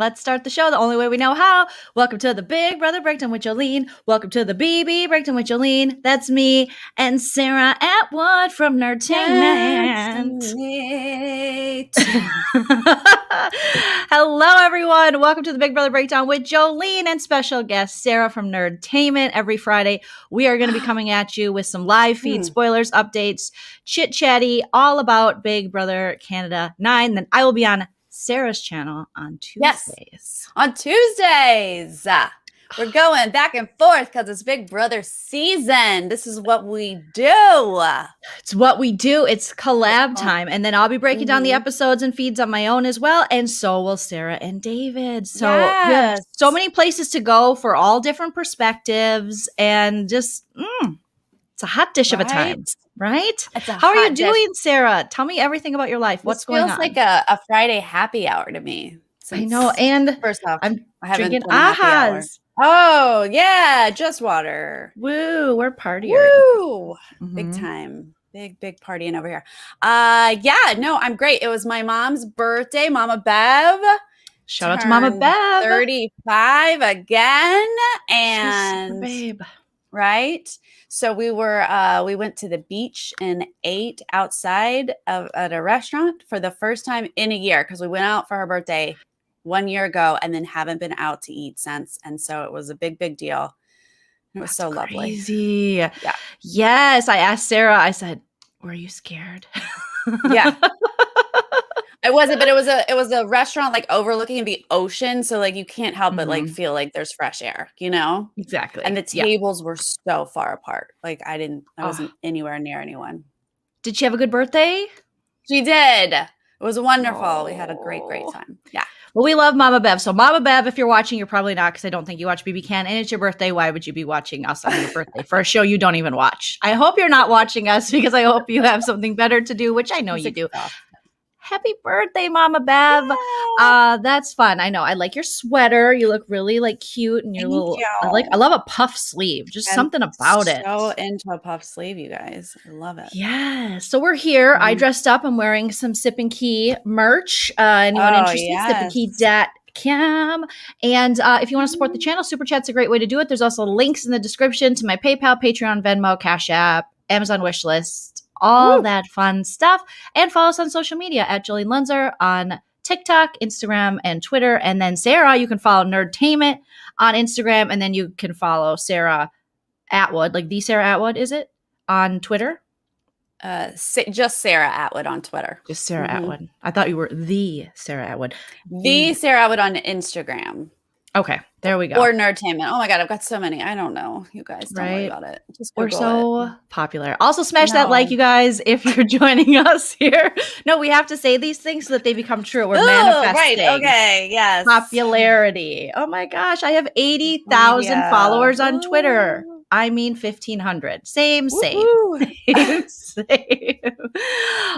Let's start the show the only way we know how. Welcome to the Big Brother Breakdown with Joleen. Welcome to the BB Breakdown with Joleen. That's me and Sarah Atwood from Nerdtainment. Hello, everyone. Welcome to the Big Brother Breakdown with Joleen and special guest Sarah from Nerdtainment. Every Friday, we are going to be coming at you with some live feed spoilers, updates, chit-chatty, all about Big Brother Canada 9. Then I will be on Sarah's channel on Tuesdays. Yes, on Tuesdays. We're going back and forth because it's Big Brother season. This is what we do. It's what we do. It's collab time. And then I'll be breaking down the episodes and feeds on my own as well. And so will Sarah and David. So we have so many places to go for all different perspectives. And just, it's a hot dish of a time. Right? How are you doing, Sarah? Tell me everything about your life. What's going on? Feels like a Friday happy hour to me. I know. And first off, I'm drinking ahas. Oh, yeah. Just water. Woo. We're partying. Woo. Big time. Big partying over here. Yeah. No, I'm great. It was my mom's birthday. Mama Bev. Shout out to Mama Bev. 35 again. And babe. Right. So we went to the beach and ate outside at a restaurant for the first time in a year because we went out for her birthday 1 year ago and then haven't been out to eat since. And so it was a big deal. It was so lovely. Crazy. Yeah. Yes. I asked Sarah, I said, were you scared? Yeah. It wasn't, but it was a restaurant like overlooking the ocean. So like you can't help but like feel like there's fresh air, you know? Exactly. And the tables were so far apart. Like I wasn't anywhere near anyone. Did she have a good birthday? She did. It was wonderful. We had a great time. Yeah. Well, we love Mama Bev. So Mama Bev, if you're watching, you're probably not because I don't think you watch BBCAN and it's your birthday. Why would you be watching us on your birthday for a show you don't even watch? I hope you're not watching us because I hope you have something better to do, which I know you do. Happy birthday, Mama Bev. That's fun. I know. I like your sweater. You look really like cute and your I love a puff sleeve. Just something about it. So into a puff sleeve, you guys. I love it. Yeah. So we're here. I dressed up. I'm wearing some Sip and Key merch. Anyone interested? sipandkey.com. And if you want to support the channel, Super Chat's a great way to do it. There's also links in the description to my PayPal, Patreon, Venmo, Cash App, Amazon wishlist. All that fun stuff. And follow us on social media at Joleen Lunzer on TikTok, Instagram, and Twitter. And then Sarah, you can follow Nerdtainment on Instagram. And then you can follow Sarah Atwood, like the Sarah Atwood, is it? On Twitter? Just Sarah Atwood on Twitter. Just Sarah Atwood. I thought you were the Sarah Atwood. The Sarah Atwood on Instagram. Okay, there we go. Or Nerdtainment. Oh my God, I've got so many. I don't know. You guys, don't worry about it. Just We're so popular. Also, smash that like, you guys, if you're joining us here. No, we have to say these things so that they become true. We're manifesting. Right. Okay. Yes. Popularity. Oh my gosh, I have 80,000 followers on Twitter. I mean 1,500. Same.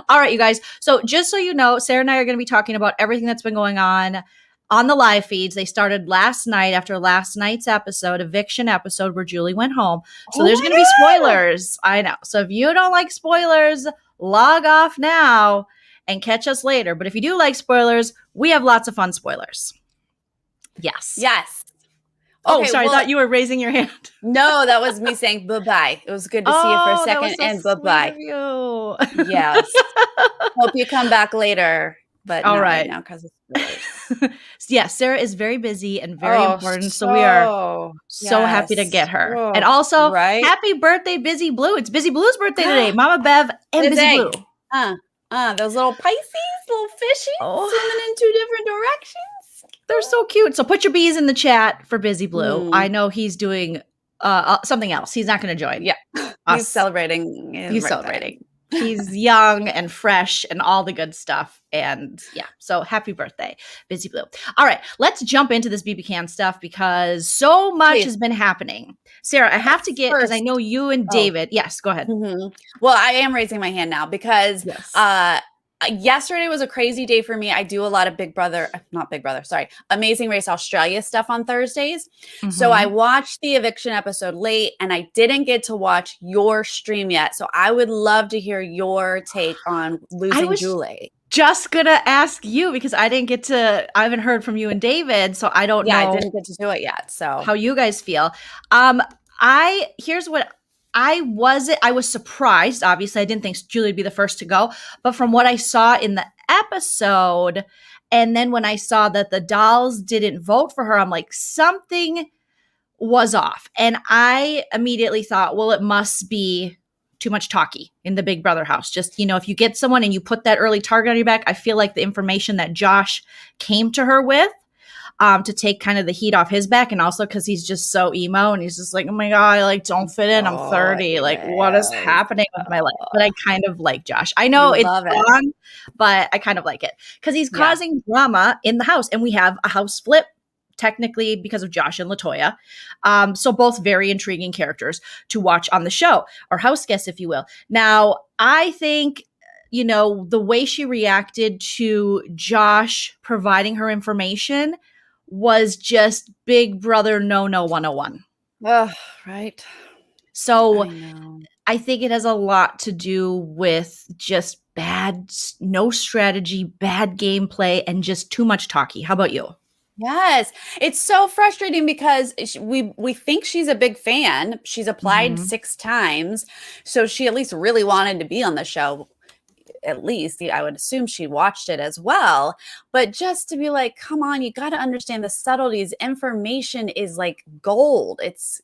All right, you guys. So just so you know, Sarah and I are going to be talking about everything that's been going on the live feeds. They started last night after last night's eviction episode where Julie went home. So there's going to be spoilers. I know. So if you don't like spoilers, log off now and catch us later. But if you do like spoilers, we have lots of fun spoilers. Yes. Okay, sorry. I thought you were raising your hand. No, that was me saying bye-bye. It was good to see you for a second and bye-bye. Yes. Hope you come back later. But all right now because it's spoilers. Yes, Sarah is very busy and very important. So we are so happy to get her. And also, happy birthday, Busy Blue. It's Busy Blue's birthday today. Mama Bev and Busy Blue. Those little Pisces, little fishies swimming in 2 different directions. They're so cute. So put your bees in the chat for Busy Blue. I know he's doing something else. He's not going to join. Yeah. He's celebrating. He's celebrating. He's young and fresh and all the good stuff. And yeah, so happy birthday, Busy Blue. All right, let's jump into this BBCAN stuff because so much has been happening. Sarah, I have to get, because I know you and David. Yes, go ahead. Well, I am raising my hand now because yesterday was a crazy day for me. I do a lot of Amazing Race Australia stuff on Thursdays. So I watched the eviction episode late and I didn't get to watch your stream yet. So I would love to hear your take on losing Julie. just gonna ask you because I haven't heard from you and David, so I don't know. I didn't get to do it yet. So how you guys feel. Here's what I was surprised. Obviously, I didn't think Julie would be the first to go, but from what I saw in the episode, and then when I saw that the dolls didn't vote for her, I'm like, something was off. And I immediately thought, well, it must be too much talky in the Big Brother house. Just, if you get someone and you put that early target on your back, I feel like the information that Josh came to her with to take kind of the heat off his back, and also because he's just so emo and he's just like, oh my God, I don't fit in. I'm 30. What is happening with my life? But I kind of like Josh. I know it's wrong, but I kind of like it because he's causing drama in the house, and we have a house flip technically because of Josh and Latoya. So both very intriguing characters to watch on the show, or house guests, if you will. Now, I think the way she reacted to Josh providing her information was just Big Brother no 101. Oh, right. So I think it has a lot to do with just no strategy, bad gameplay, and just too much talky. How about you? Yes. It's so frustrating because we think she's a big fan. She's applied 6 times. So she at least really wanted to be on the show. At least I would assume she watched it as well, but just to be like, come on, you got to understand the subtleties. Information is like gold. It's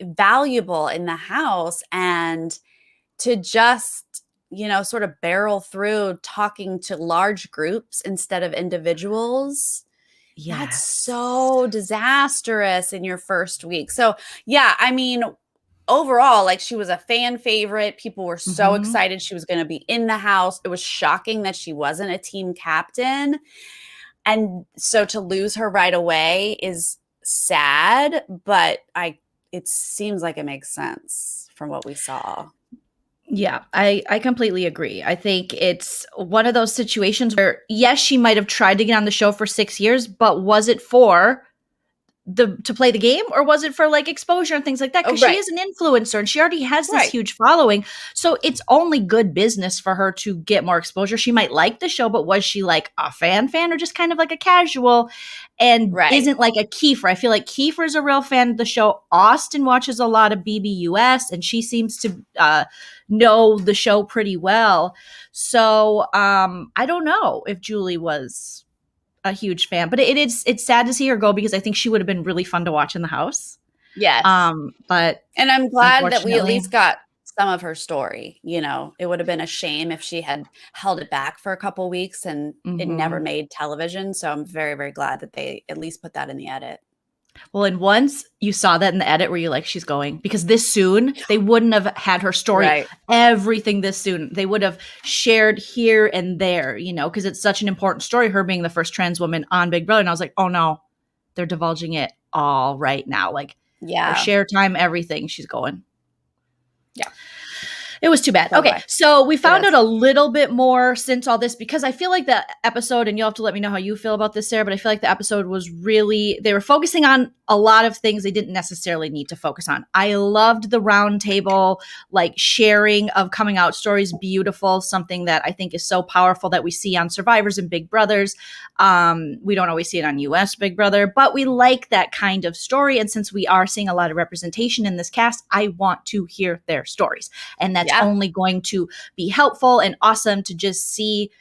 valuable in the house, and to just, sort of barrel through talking to large groups instead of individuals. Yes. That's so disastrous in your first week. So yeah, I mean, overall, she was a fan favorite. People were so excited she was going to be in the house. It was shocking that she wasn't a team captain. And so to lose her right away is sad, but it seems like it makes sense from what we saw. Yeah, I completely agree. I think it's one of those situations where, yes, she might have tried to get on the show for 6 years, but was it for to play the game, or was it for exposure and things like that? Because she is an influencer and she already has this huge following. So it's only good business for her to get more exposure. She might like the show, but was she a fan or just kind of like a casual, and isn't like a Kiefer? I feel like Kiefer's a real fan of the show. Austin watches a lot of BBUS and she seems to know the show pretty well. So I don't know if Julie was a huge fan, but it's sad to see her go because I think she would have been really fun to watch in the house. Yes. And I'm glad that we at least got some of her story. It would have been a shame if she had held it back for a couple weeks and it never made television. So I'm very, very glad that they at least put that in the edit. Well, and once you saw that in the edit where you're like, she's going, because this soon, they wouldn't have had her story, everything this soon. They would have shared here and there, because it's such an important story, her being the first trans woman on Big Brother. And I was like, oh no, they're divulging it all right now. Her share time, everything, she's going. Yeah. It was too bad. Okay, so we found out a little bit more since all this, because I feel like the episode, and you'll have to let me know how you feel about this, Sarah, but I feel like the episode was really, they were focusing on a lot of things they didn't necessarily need to focus on. I loved the round table, sharing of coming out stories, beautiful, something that I think is so powerful that we see on Survivors and Big Brothers. We don't always see it on US Big Brother, but we like that kind of story. And since we are seeing a lot of representation in this cast, I want to hear their stories. And that's only going to be helpful and awesome to just see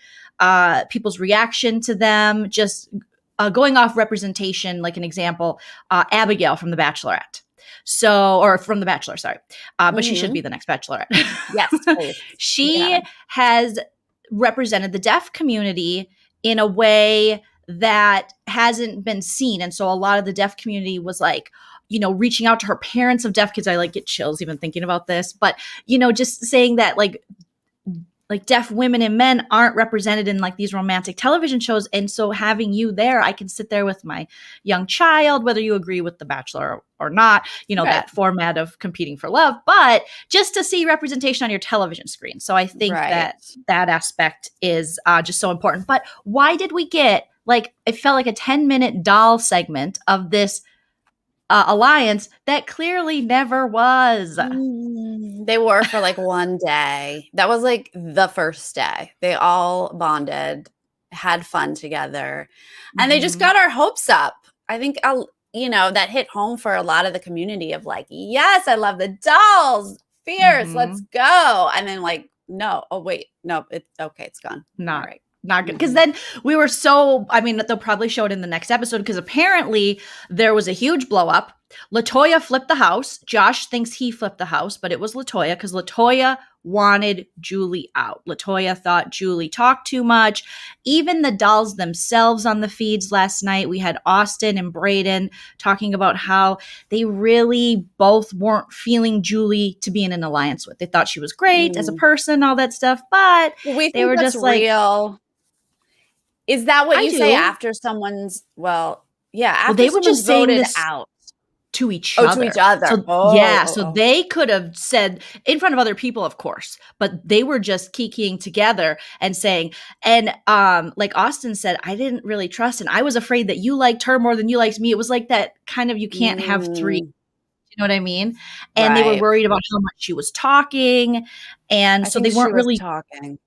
people's reaction to them. Just going off representation, like an example, Abigail from The Bachelorette. Or from The Bachelor, sorry. But she should be the next Bachelorette. Yes, please. She has represented the deaf community in a way that hasn't been seen. And so a lot of the deaf community was reaching out to her parents of deaf kids. I get chills even thinking about this, but just saying that deaf women and men aren't represented in these romantic television shows. And so having you there, I can sit there with my young child, whether you agree with The Bachelor or not, that format of competing for love, but just to see representation on your television screen. So I think that aspect is just so important. But why did we get it felt like a 10-minute doll segment of this alliance that clearly never was. They were for like one day. That was like the first day. They all bonded, had fun together, and they just got our hopes up. I think, that hit home for a lot of the community of like, yes, I love the dolls. Fierce, let's go. And then like, no, oh wait, no, it's okay, it's gone. Not right. Not good. Because then we were they'll probably show it in the next episode because apparently there was a huge blow up. Latoya flipped the house. Josh thinks he flipped the house, but it was Latoya because Latoya wanted Julie out. Latoya thought Julie talked too much. Even the dolls themselves on the feeds last night, we had Austin and Brayden talking about how they really both weren't feeling Julie to be in an alliance with. They thought she was great as a person, all that stuff, but they were just like, real. Is that what you say after someone's, after they were just saying this out to each other. To each other. So they could have said in front of other people, of course, but they were just kikiing together and saying, and like Austin said, I didn't really trust, and I was afraid that you liked her more than you liked me. It was like that kind of, you can't have three. You know what I mean? And they were worried about how much she was talking, and so they weren't really talking.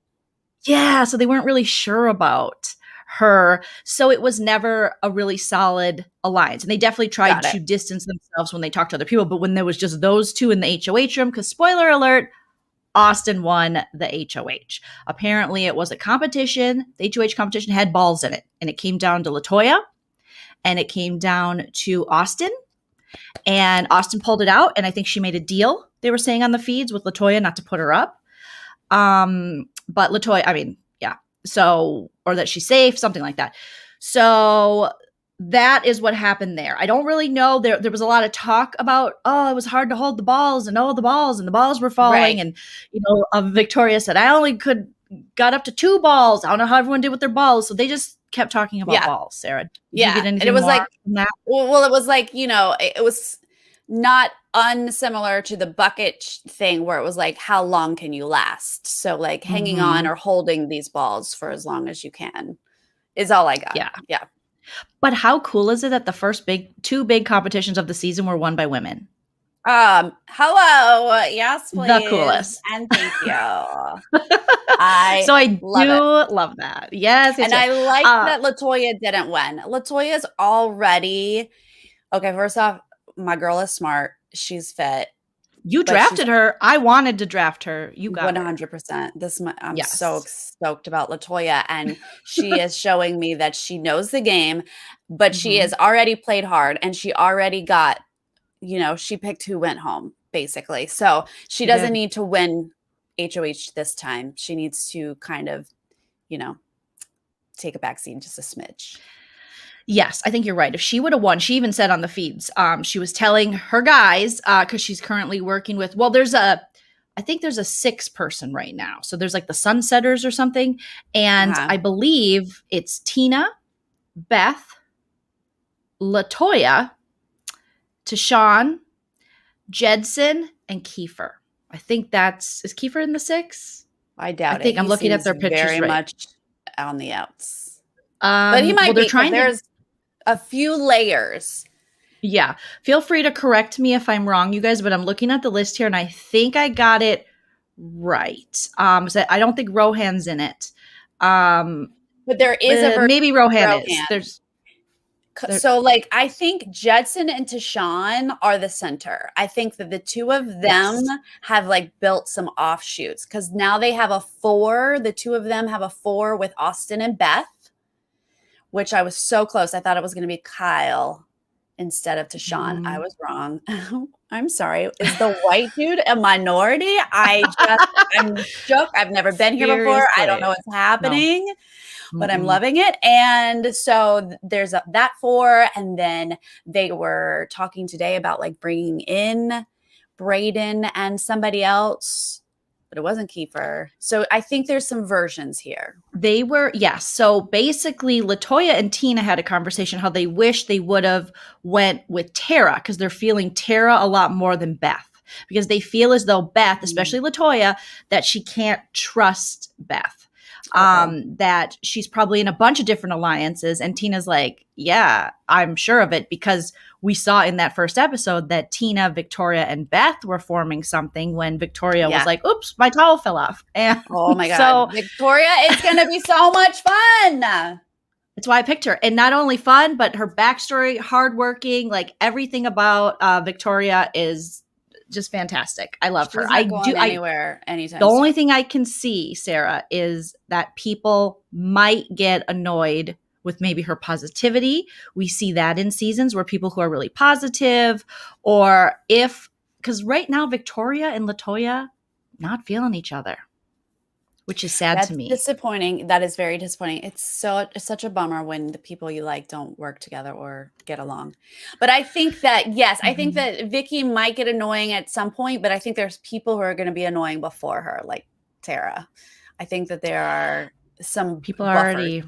Yeah, so they weren't really sure about her. So it was never a really solid alliance. And they definitely tried to distance themselves when they talked to other people. But when there was just those two in the HOH room, because spoiler alert, Austin won the HOH. Apparently it was a competition. The HOH competition had balls in it. And it came down to Latoya. And it came down to Austin. And Austin pulled it out. And I think she made a deal, they were saying on the feeds, with Latoya not to put her up. But Latoya, or that she's safe, something like that. So that is what happened there. I don't really know. There was a lot of talk about, it was hard to hold the balls and the balls were falling. Right. And, Victoria said, I only got up to 2 balls. I don't know how everyone did with their balls. So they just kept talking about balls, Sarah. Did you get anything and it was more like, from that? Well, it was like, it was not unsimilar to the bucket thing where it was like, how long can you last? So like hanging on or holding these balls for as long as you can is all I got. Yeah. But how cool is it that the first 2 big competitions of the season were won by women? Hello. Yes, please. The coolest. And thank you. I love that. Yes. And I like that Latoya didn't win. Latoya's already, okay, first off, my girl is smart. She's fit. You drafted her. I wanted to draft her. You got 100%. I'm so stoked about Latoya, and she is showing me that she knows the game, but she has already played hard, and she already got, she picked who went home, basically. So she doesn't need to win HOH this time. She needs to kind of, take a backseat just a smidge. Yes, I think you're right. If she would have won, she even said on the feeds, she was telling her guys, because she's currently working with, I think there's a 6 person right now. So there's like the Sunsetters or something. And I believe it's Tina, Beth, Latoya, Tashawn, Jedson, and Kiefer. I think is Kiefer in the 6? I doubt it. I think I'm looking at their pictures very right. much on the outs. But he might be, there's a few layers. Yeah. Feel free to correct me if I'm wrong, you guys, but I'm looking at the list here and I think I got it right. So I don't think Rohan's in it. But there is a version. Maybe Rohan is. So like, I think Jedson and Tashawn are the center. I think that the 2 of them have like built some offshoots because now they have a 4. The 2 of them have a 4 with Austin and Beth, which I was so close. I thought it was going to be Kyle instead of Tashawn. I was wrong. I'm sorry. Is the white dude a minority? I'm shook. I've never been here before. I don't know what's happening. No. But I'm loving it. And so there's that 4. And then they were talking today about like bringing in Brayden and somebody else, but it wasn't Kiefer. So I think there's some versions here. They were, yes. So basically Latoya and Tina had a conversation how they wish they would have went with Tara because they're feeling Tara a lot more than Beth because they feel as though Beth, especially Latoya, that she can't trust Beth. That she's probably in a bunch of different alliances. And Tina's like, yeah, I'm sure of it because we saw in that first episode that Tina, Victoria, and Beth were forming something when Victoria was like, oops, my towel fell off. And oh my God. Victoria, it's going to be so much fun. That's why I picked her. And not only fun, but her backstory, hardworking, like everything about Victoria is just fantastic. I love her. I do anywhere anytime. The only thing I can see, Sarah, is that people might get annoyed with maybe her positivity. We see that in seasons where people who are really positive, or because right now Victoria and Latoya not feeling each other, which is sad to me. Disappointing. That is very disappointing. It's such a bummer when the people you like don't work together or get along. But I think that, yes, I think that Vicky might get annoying at some point, but I think there's people who are going to be annoying before her, like Tara. I think that there are some people already,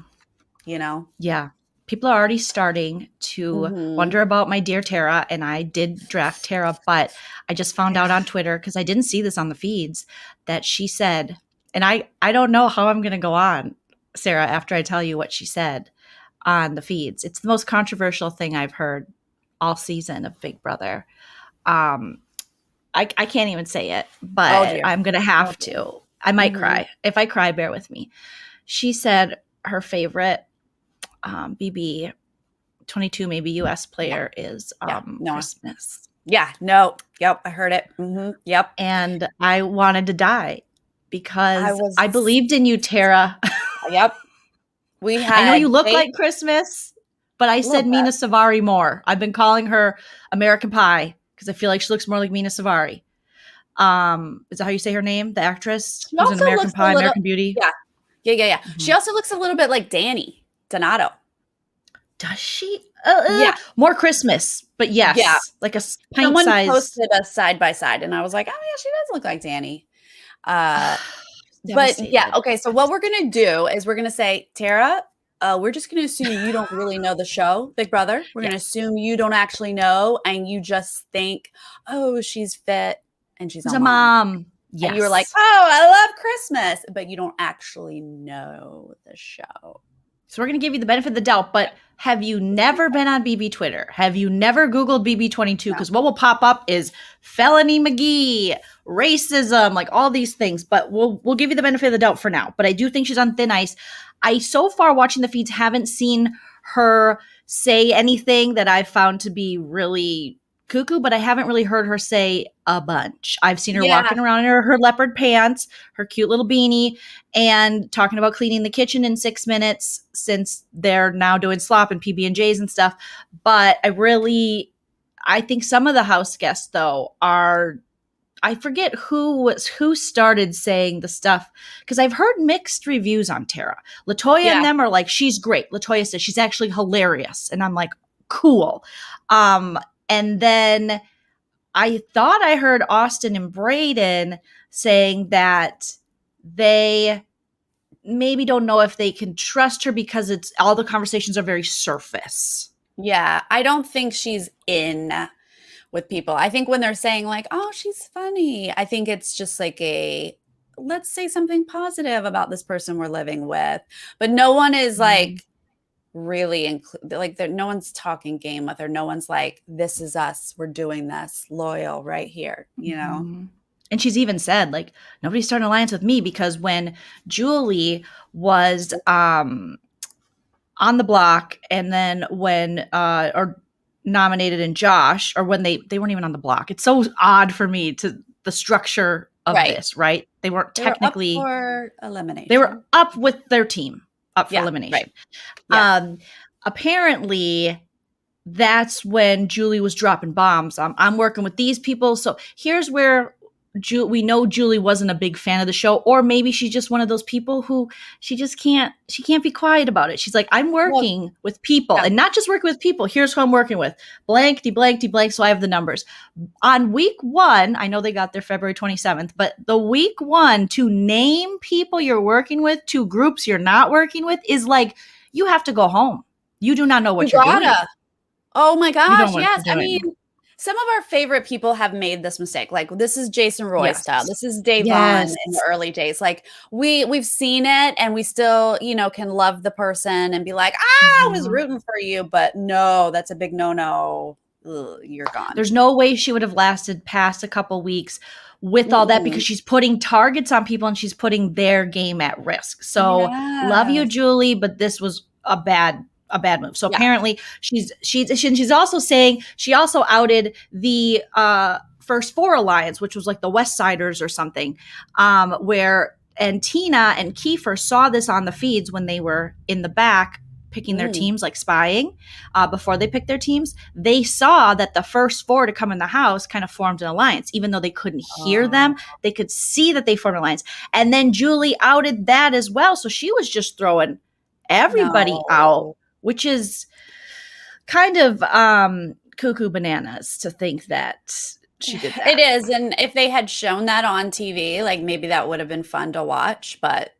Yeah. People are already starting to wonder about my dear Tara, and I did draft Tara, but I just found out on Twitter, because I didn't see this on the feeds, that she said, and I don't know how I'm going to go on, Sarah, after I tell you what she said on the feeds. It's the most controversial thing I've heard all season of Big Brother. I can't even say it, but I'm going to have to. I might cry. If I cry, bear with me. She said her favorite BB 22, maybe US player is Christmas. Yeah, no. Yep, I heard it. Yep. And I wanted to die because I believed in you, Tara. Yep. I know you look like Christmas, but I said Mina Savari more. I've been calling her American Pie because I feel like she looks more like Mina Savari. Is that how you say her name? The actress who's in American Pie, American Beauty? Yeah. She also looks a little bit like Danny Donato. Does she? Yeah. More Christmas, but yes. Yeah. Like a pint size. Someone posted us side by side, and I was like, oh, yeah, she does look like Danny. But yeah, okay. So what we're going to do is we're going to say, Tara, we're just going to assume you don't really know the show, Big Brother. We're going to assume you don't actually know, and you just think, oh, she's fit and she's a mom. Yes. And you were like, oh, I love Christmas, but you don't actually know the show. So we're going to give you the benefit of the doubt, but have you never been on BB Twitter? Have you never Googled BB22? Because what will pop up is Felony McGee, racism, like all these things. But we'll give you the benefit of the doubt for now. But I do think she's on thin ice. I, so far watching the feeds, haven't seen her say anything that I've found to be really cuckoo, but I haven't really heard her say a bunch. I've seen her walking around in her leopard pants, her cute little beanie, and talking about cleaning the kitchen in 6 minutes since they're now doing slop and PB&Js and stuff. But I think some of the house guests, though, I forget who started saying the stuff, because I've heard mixed reviews on Tara. Latoya and them are like, she's great. Latoya says she's actually hilarious. And I'm like, cool. And then I thought I heard Austin and Brayden saying that they maybe don't know if they can trust her because it's all the conversations are very surface. Yeah, I don't think she's in with people. I think when they're saying like, oh, she's funny, I think it's just like let's say something positive about this person we're living with. But no one is like really no one's talking game with her. No one's like, this is us, we're doing this, loyal right here, you know. And she's even said like, nobody's starting an alliance with me, because when Julie was on the block, and then when or nominated in Josh, or when they weren't even on the block. It's so odd for me to the structure of this, right? They weren't technically up for elimination. They were up with their team. Up for elimination. Right. Yeah. Apparently, that's when Julie was dropping bombs. I'm working with these people. So here's where we know Julie wasn't a big fan of the show, or maybe she's just one of those people who she can't be quiet about it. She's like, I'm working with people, and not just working with people. Here's who I'm working with. Blank, blank, blank. So I have the numbers. On week 1, I know they got there February 27th, but the week 1 to name people you're working with, 2 groups you're not working with, is like, you have to go home. You do not know what you're doing. Oh my gosh. Yes. I mean, some of our favorite people have made this mistake. Like, this is Jason Roy style. This is Dave Vaughn in the early days. Like, we've seen it, and we still, can love the person and be like, I was rooting for you, but no, that's a big no. ugh, you're gone. There's no way she would have lasted past a couple weeks with all that, because she's putting targets on people and she's putting their game at risk. So love you, Julie, but this was a bad move. So apparently she's also saying she also outed the First Four Alliance, which was like the West Siders or something, and Tina and Kiefer saw this on the feeds when they were in the back picking their teams, like spying before they picked their teams. They saw that the first four to come in the house kind of formed an alliance. Even though they couldn't hear them, they could see that they formed an alliance. And then Julie outed that as well. So she was just throwing everybody out, which is kind of cuckoo bananas to think that she did that. It is. And if they had shown that on TV, like maybe that would have been fun to watch, but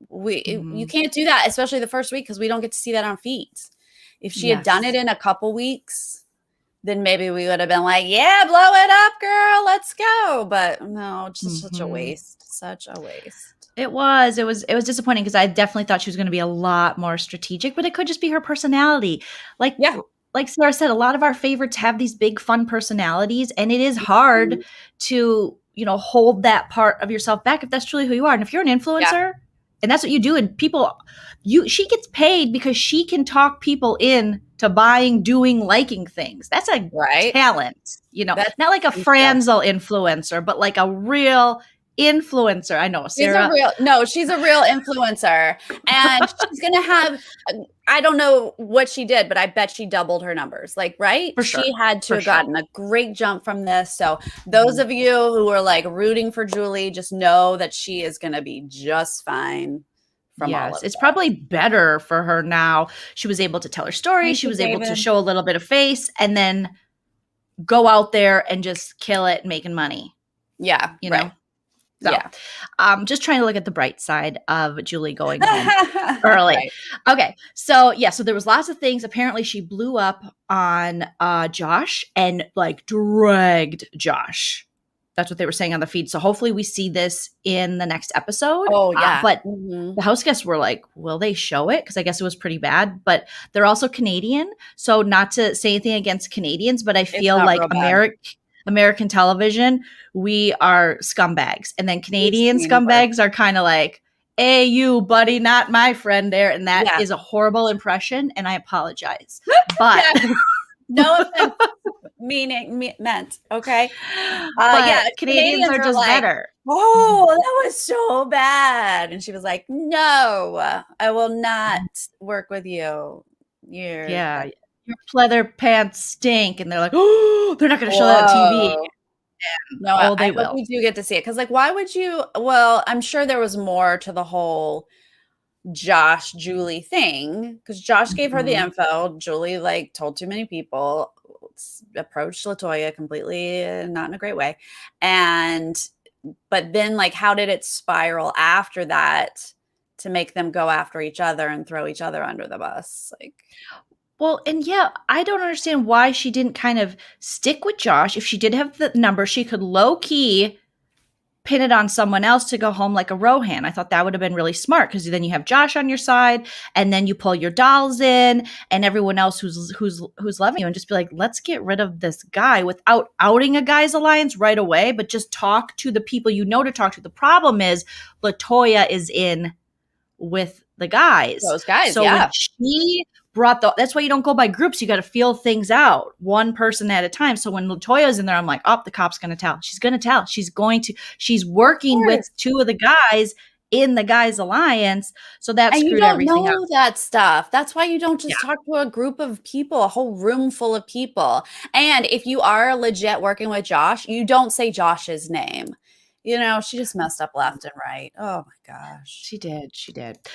you can't do that, especially the first week, because we don't get to see that on feeds. If she had done it in a couple weeks, then maybe we would have been like, yeah, blow it up, girl, let's go. But no, just such a waste. It was disappointing, because I definitely thought she was going to be a lot more strategic, but it could just be her personality. Like Sarah said, a lot of our favorites have these big fun personalities, and it is hard to, hold that part of yourself back if that's truly who you are. And if you're an influencer, and that's what you do, and she gets paid because she can talk people in to buying, doing, liking things. That's a talent, That's not like a Franzel influencer, but like a real influencer. I know, Sarah. She's a real influencer, and she's gonna have. I don't know what she did, but I bet she doubled her numbers. Like, right? For sure. She had to have gotten a great jump from this. So those of you who are like rooting for Julie, just know that she is gonna be just fine. It's probably better for her now. She was able to tell her story. She was able to show a little bit of face, and then go out there and just kill it making money. Yeah. You know? So, just trying to look at the bright side of Julie going home early. Okay. So there was lots of things. Apparently she blew up on Josh and like dragged Josh. That's what they were saying on the feed. So hopefully we see this in the next episode. Oh, yeah. But the house guests were like, will they show it? Because I guess it was pretty bad. But they're also Canadian. So not to say anything against Canadians, but I feel like American television, we are scumbags. And then Canadian scumbags are kind of like, hey, you, buddy, not my friend there. And that is a horrible impression. And I apologize. But no offense. Meant, okay? Canadians are just like, better. Oh, that was so bad. And she was like, no, I will not work with you. Your pleather pants stink. And they're like, oh, they're not going to show that on TV. No, they will. We do get to see it. Because like, why would you? Well, I'm sure there was more to the whole Josh Julie thing, because Josh gave her the info. Julie like told too many people, approached Latoya completely not in a great way, but then like how did it spiral after that to make them go after each other and throw each other under the bus? Like, well, and I don't understand why she didn't kind of stick with Josh. If she did have the number, she could low key pin it on someone else to go home like a Rohan. I thought that would have been really smart, because then you have Josh on your side, and then you pull your dolls in and everyone else who's loving you, and just be like, let's get rid of this guy without outing a guy's alliance right away, but just talk to the people to talk to. The problem is Latoya is in with the guys. Those guys, so when she brought that's why you don't go by groups. You got to feel things out one person at a time. So when Latoya's in there, I'm like, oh, the cop's going to tell. She's going to tell. She's working with two of the guys in the guys alliance. So that screwed everything up. You don't know that stuff. That's why you don't just talk to a group of people, a whole room full of people. And if you are legit working with Josh, you don't say Josh's name. She just messed up left and right. Oh my gosh. She did.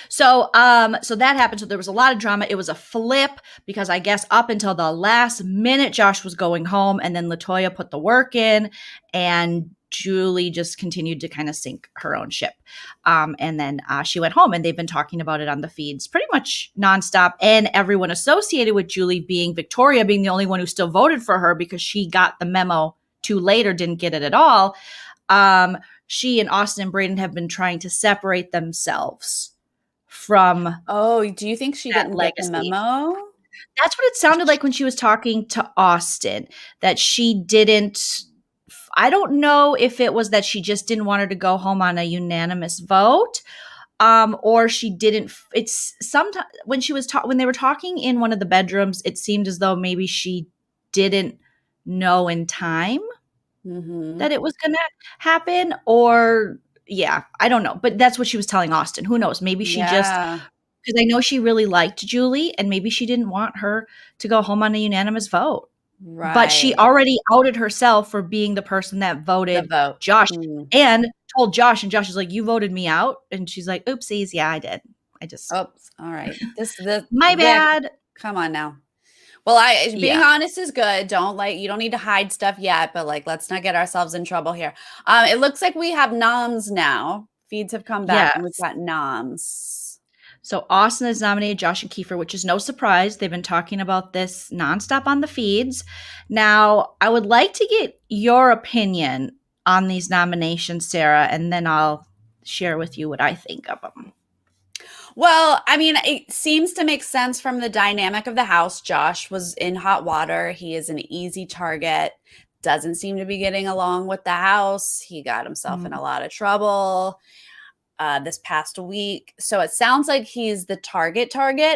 So that happened. So there was a lot of drama. It was a flip, because I guess up until the last minute, Josh was going home, and then Latoya put the work in, and Julie just continued to kind of sink her own ship. And then she went home, and they've been talking about it on the feeds pretty much nonstop. And everyone associated with Julie Victoria being the only one who still voted for her, because she got the memo too late or didn't get it at all. She and Austin and Brayden have been trying to separate themselves from. Oh, do you think she didn't get the memo? That's what it sounded like when she was talking to Austin, that she didn't. I don't know if it was that she just didn't want her to go home on a unanimous vote, or she didn't. It's sometimes when she was when they were talking in one of the bedrooms, it seemed as though maybe she didn't know in time that it was going to happen, or yeah, I don't know. But that's what she was telling Austin. Who knows? Maybe she just, because I know she really liked Julie, and maybe she didn't want her to go home on a unanimous vote. Right. But she already outed herself for being the person that voted Josh and told Josh, and Josh is like, "You voted me out," and she's like, "Oopsies, yeah, I did. Oops, all right. My bad. Come on now." Well, being honest is good. You don't need to hide stuff yet, but let's not get ourselves in trouble here. It looks like we have noms now. Feeds have come back and we've got noms. So Austin has nominated Josh and Kiefer, which is no surprise. They've been talking about this nonstop on the feeds. Now, I would like to get your opinion on these nominations, Sarah, and then I'll share with you what I think of them. Well, I mean, it seems to make sense from the dynamic of the house. Josh was in hot water. He is an easy target. Doesn't seem to be getting along with the house. He got himself in a lot of trouble this past week. So it sounds like he's the target.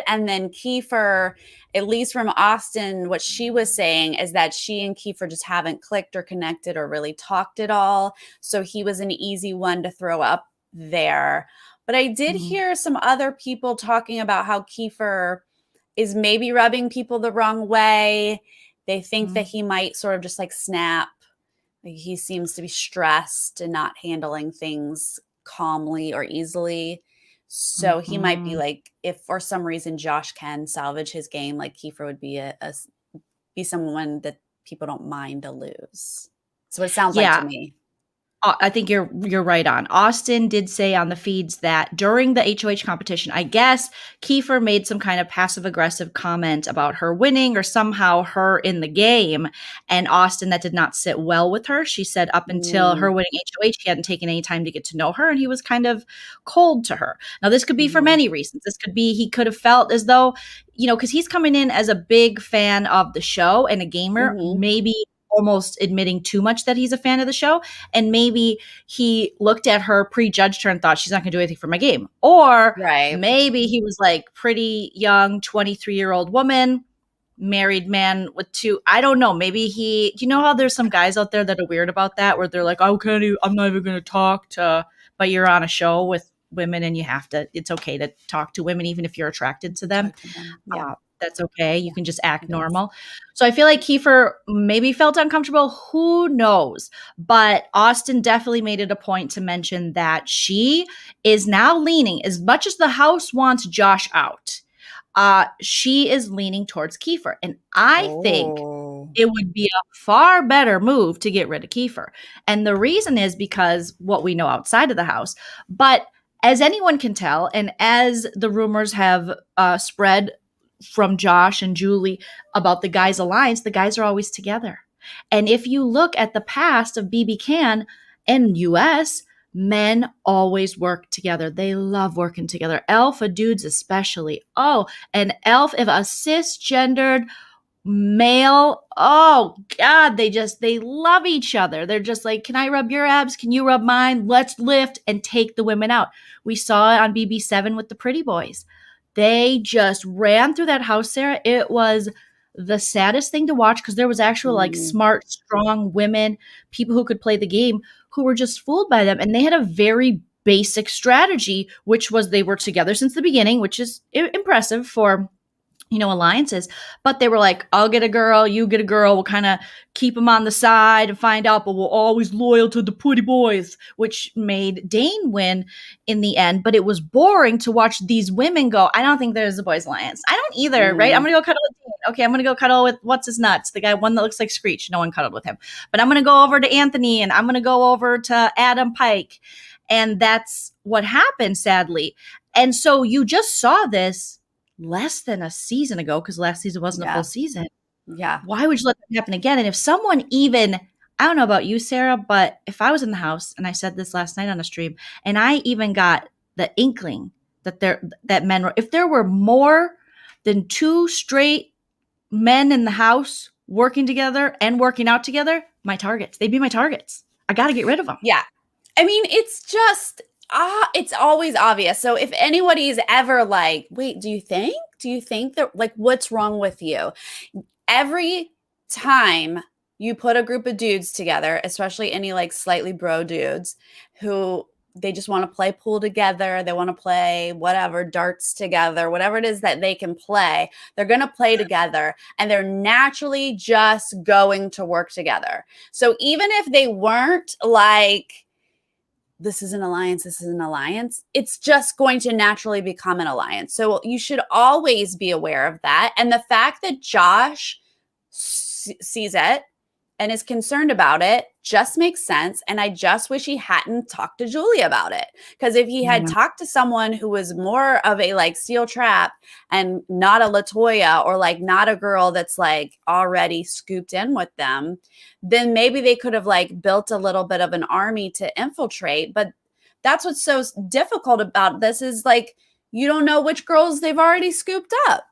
And then Kiefer, at least from Austin, what she was saying is that she and Kiefer just haven't clicked or connected or really talked at all. So he was an easy one to throw up there. But I did hear some other people talking about how Kiefer is maybe rubbing people the wrong way. They think that he might sort of just snap. He seems to be stressed and not handling things calmly or easily. So he might be if for some reason Josh can salvage his game, Kiefer would be be someone that people don't mind to lose. So it sounds like to me. I think you're right on. Austin did say on the feeds that during the HOH competition, I guess Kiefer made some kind of passive-aggressive comment about her winning or somehow her in the game. And Austin, that did not sit well with her. She said up until her winning HOH, he hadn't taken any time to get to know her, and he was kind of cold to her. Now, this could be for many reasons. This could be he could have felt as though, because he's coming in as a big fan of the show and a gamer, maybe almost admitting too much that he's a fan of the show. And maybe he looked at her, prejudged her, and thought she's not going to do anything for my game. Or maybe he was pretty young, 23-year-old woman, married man with two. I don't know. Maybe you know how there's some guys out there that are weird about that, where they're like, "Okay, I'm not even going to talk to," but you're on a show with women and it's okay to talk to women, even if you're attracted to them. That's okay. You can just act normal. So I feel like Kiefer maybe felt uncomfortable. Who knows? But Austin definitely made it a point to mention that she is now leaning, as much as the house wants Josh out, she is leaning towards Kiefer. And I think it would be a far better move to get rid of Kiefer. And the reason is because what we know outside of the house. But as anyone can tell, and as the rumors have spread from Josh and Julie about the guys' alliance, the guys are always together. And if you look at the past of BBCAN and US, men always work together. They love working together. Alpha dudes especially. Oh, and if a cisgendered male, oh God, they love each other. They're just like, can I rub your abs? Can you rub mine? Let's lift and take the women out. We saw it on BB7 with the Pretty Boys. They just ran through that house, Sarah. It was the saddest thing to watch because there was actual smart, strong women, people who could play the game, who were just fooled by them. And they had a very basic strategy, which was they were together since the beginning, which is impressive for alliances, but they were like, I'll get a girl, you get a girl, we'll kind of keep them on the side and find out, but we're always loyal to the Pretty Boys, which made Dane win in the end. But it was boring to watch these women go, I don't think there's a boys alliance. I don't either, right? I'm going to go cuddle with Dane. Okay, I'm going to go cuddle with what's his nuts, the guy, one that looks like Screech. No one cuddled with him. But I'm going to go over to Anthony and I'm going to go over to Adam Pike. And that's what happened, sadly. And so you just saw this less than a season ago, because last season wasn't a full season. Yeah. Why would you let that happen again? And if someone even, I don't know about you, Sarah, but if I was in the house, and I said this last night on a stream, and I even got the inkling that men were, if there were more than two straight men in the house working together and working out together, my targets. They'd be my targets. I got to get rid of them. Yeah. I mean, it's just, it's always obvious. So if anybody is ever like, wait, do you think that, like, what's wrong with you? Every time you put a group of dudes together, especially any like slightly bro dudes who they just want to play pool together, they want to play whatever, darts together, whatever it is that they can play, they're going to play together and they're naturally just going to work together. So even if they weren't like, this is an alliance, it's just going to naturally become an alliance. So you should always be aware of that. And the fact that Josh sees it and is concerned about it just makes sense. And I just wish he hadn't talked to Julie about it. Because if he had talked to someone who was more of a like steel trap and not a Latoya, or like not a girl that's like already scooped in with them, then maybe they could have like built a little bit of an army to infiltrate. But that's what's so difficult about this is like, you don't know which girls they've already scooped up.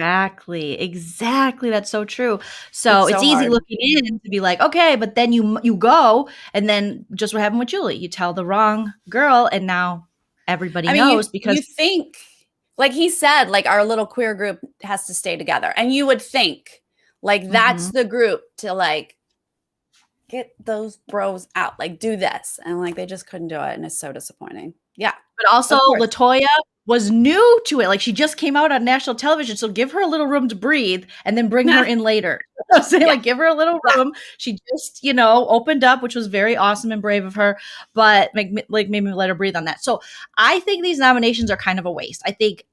Exactly. That's so true. So it's easy hard looking in to be like, okay, but then you go, and then just what happened with Julie, you tell the wrong girl, and now everybody knows because you think, like he said, like our little queer group has to stay together, and you would think like that's the group to like get those bros out, like do this, and like they just couldn't do it, and it's so disappointing. Yeah, but also Latoya was new to it. Like she just came out on national television. So give her a little room to breathe and then bring her in later. Like give her a little room. She just, opened up, which was very awesome and brave of her, but maybe let her breathe on that. So I think these nominations are kind of a waste. I think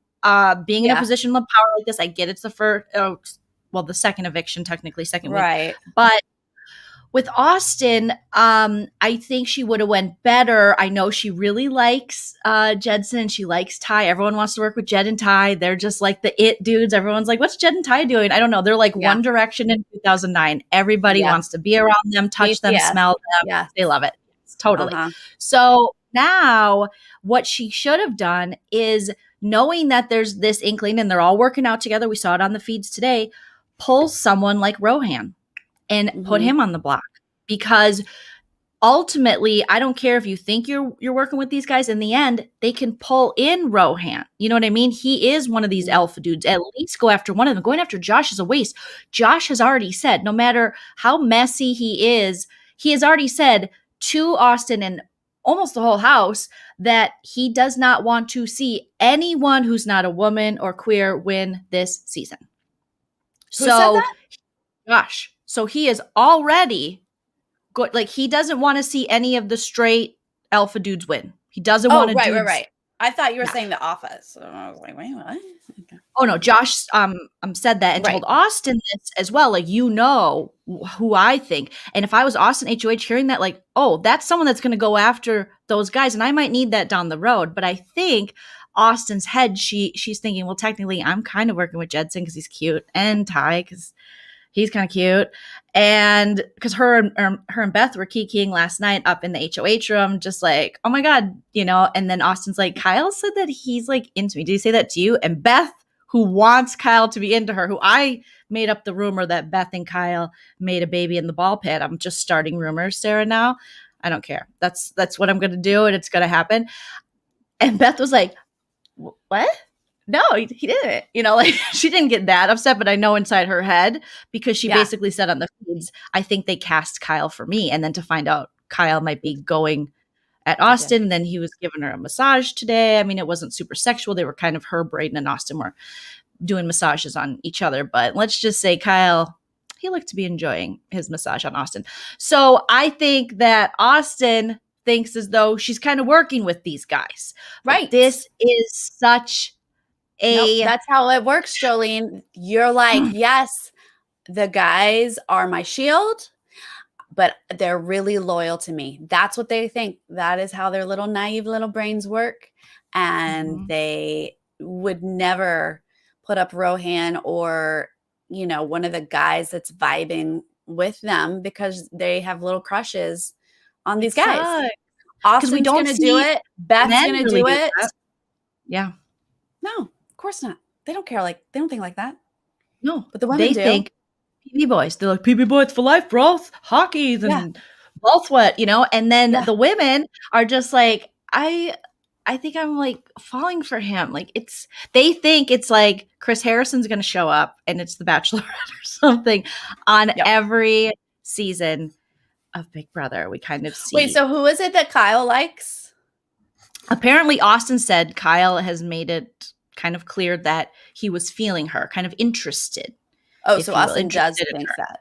being in a position of power like this, I get it's the first, the second eviction, technically second week. But with Austin, I think she would have went better. I know she really likes Jedson. She likes Ty. Everyone wants to work with Jed and Ty. They're just like the it dudes. Everyone's like, what's Jed and Ty doing? I don't know. They're like One Direction in 2009. Everybody wants to be around them, touch them, smell them. Yeah. They love it. Totally. So now what she should have done is, knowing that there's this inkling and they're all working out together, we saw it on the feeds today, pull someone like Rohan and put him on the block, because ultimately, I don't care if you think you're working with these guys. In the end, they can pull in Rohan. You know what I mean? He is one of these alpha dudes. At least go after one of them. Going after Josh is a waste. Josh has already said, no matter how messy he has already said to Austin and almost the whole house that he does not want to see anyone who's not a woman or queer win this season. Who said that? Josh. So he is already good. Like he doesn't want to see any of the straight alpha dudes win. He doesn't want to. Right. I thought you were saying The Office. So I was like, wait, what? Okay. Oh no, Josh said that and told Austin this as well. Like, who I think. And if I was Austin HOH hearing that, like, oh, that's someone that's going to go after those guys, and I might need that down the road. But I think Austin's head, she's thinking, well, technically, I'm kind of working with Jedson because he's cute, and Ty because he's kind of cute. And because her and Beth were kikiing last night up in the HOH room, just like, oh my God, and then Austin's like, Kyle said that he's like into me. Did he say that to you? And Beth, who wants Kyle to be into her, who I made up the rumor that Beth and Kyle made a baby in the ball pit. I'm just starting rumors, Sarah, now. I don't care. That's what I'm going to do, and it's going to happen. And Beth was like, what? No, he didn't. Like she didn't get that upset, but I know inside her head, because she basically said on the feeds, I think they cast Kyle for me. And then to find out Kyle might be going at Austin, and then he was giving her a massage today. I mean, it wasn't super sexual. They were kind of her, Braden and Austin were doing massages on each other. But let's just say Kyle, he looked to be enjoying his massage on Austin. So I think that Austin thinks as though she's kind of working with these guys. Right. But this is such that's how it works, Joleen. You're like, yes, the guys are my shield, but they're really loyal to me. That's what they think. That is how their little naive little brains work. And they would never put up Rohan or, one of the guys that's vibing with them, because they have little crushes on these guys. Austin's going to do it. Beth's going to do it. Yeah. No. Of course not. They don't care. They don't think like that. No, but the women think PB boys. They're like, PB boys for life, bro. Hockey, then both what, and then the women are just like, I think I'm like falling for him. Like they think it's like Chris Harrison's going to show up and it's the Bachelorette or something on every season of Big Brother. We kind of see. Wait, so who is it that Kyle likes? Apparently Austin said Kyle has made it kind of clear that he was feeling her, kind of interested. Oh, so Austin does think that.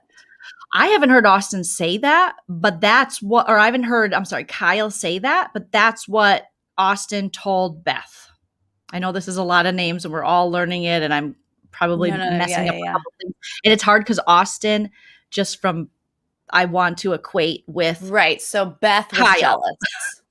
I haven't heard Austin say that, but I haven't heard, Kyle say that, but that's what Austin told Beth. I know this is a lot of names and we're all learning it and I'm probably messing up a couple things. And it's hard because Austin, just from, I want to equate with. Right. So Beth was Kyle. Jealous.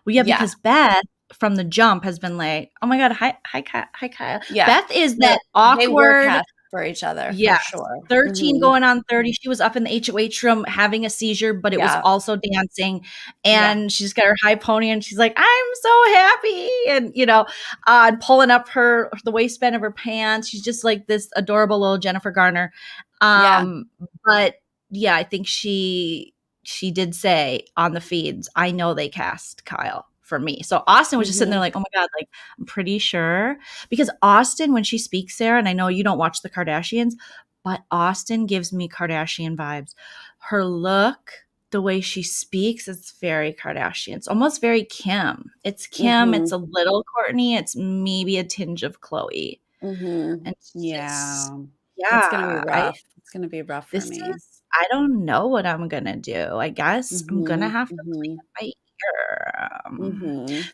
Well, because Beth from the jump has been like, oh my God, hi Kyle. Yeah. Beth is that awkward. They work for each other. Yeah. For sure. 13 going on 30. She was up in the HOH room having a seizure, but it was also dancing. And she's got her high pony and she's like, I'm so happy. And, pulling up the waistband of her pants. She's just like this adorable little Jennifer Garner. But yeah, I think she did say on the feeds, I know they cast Kyle for me. So Austin was just sitting there like, oh my God, like I'm pretty sure. Because Austin, when she speaks there, and I know you don't watch the Kardashians, but Austin gives me Kardashian vibes. Her look, the way she speaks, it's very Kardashian. It's almost very Kim. It's Kim. It's a little Kourtney. It's maybe a tinge of Khloe. And it's going to be rough. It's going to be rough for me. I don't know what I'm going to do. I guess I'm going to have to clean my ear.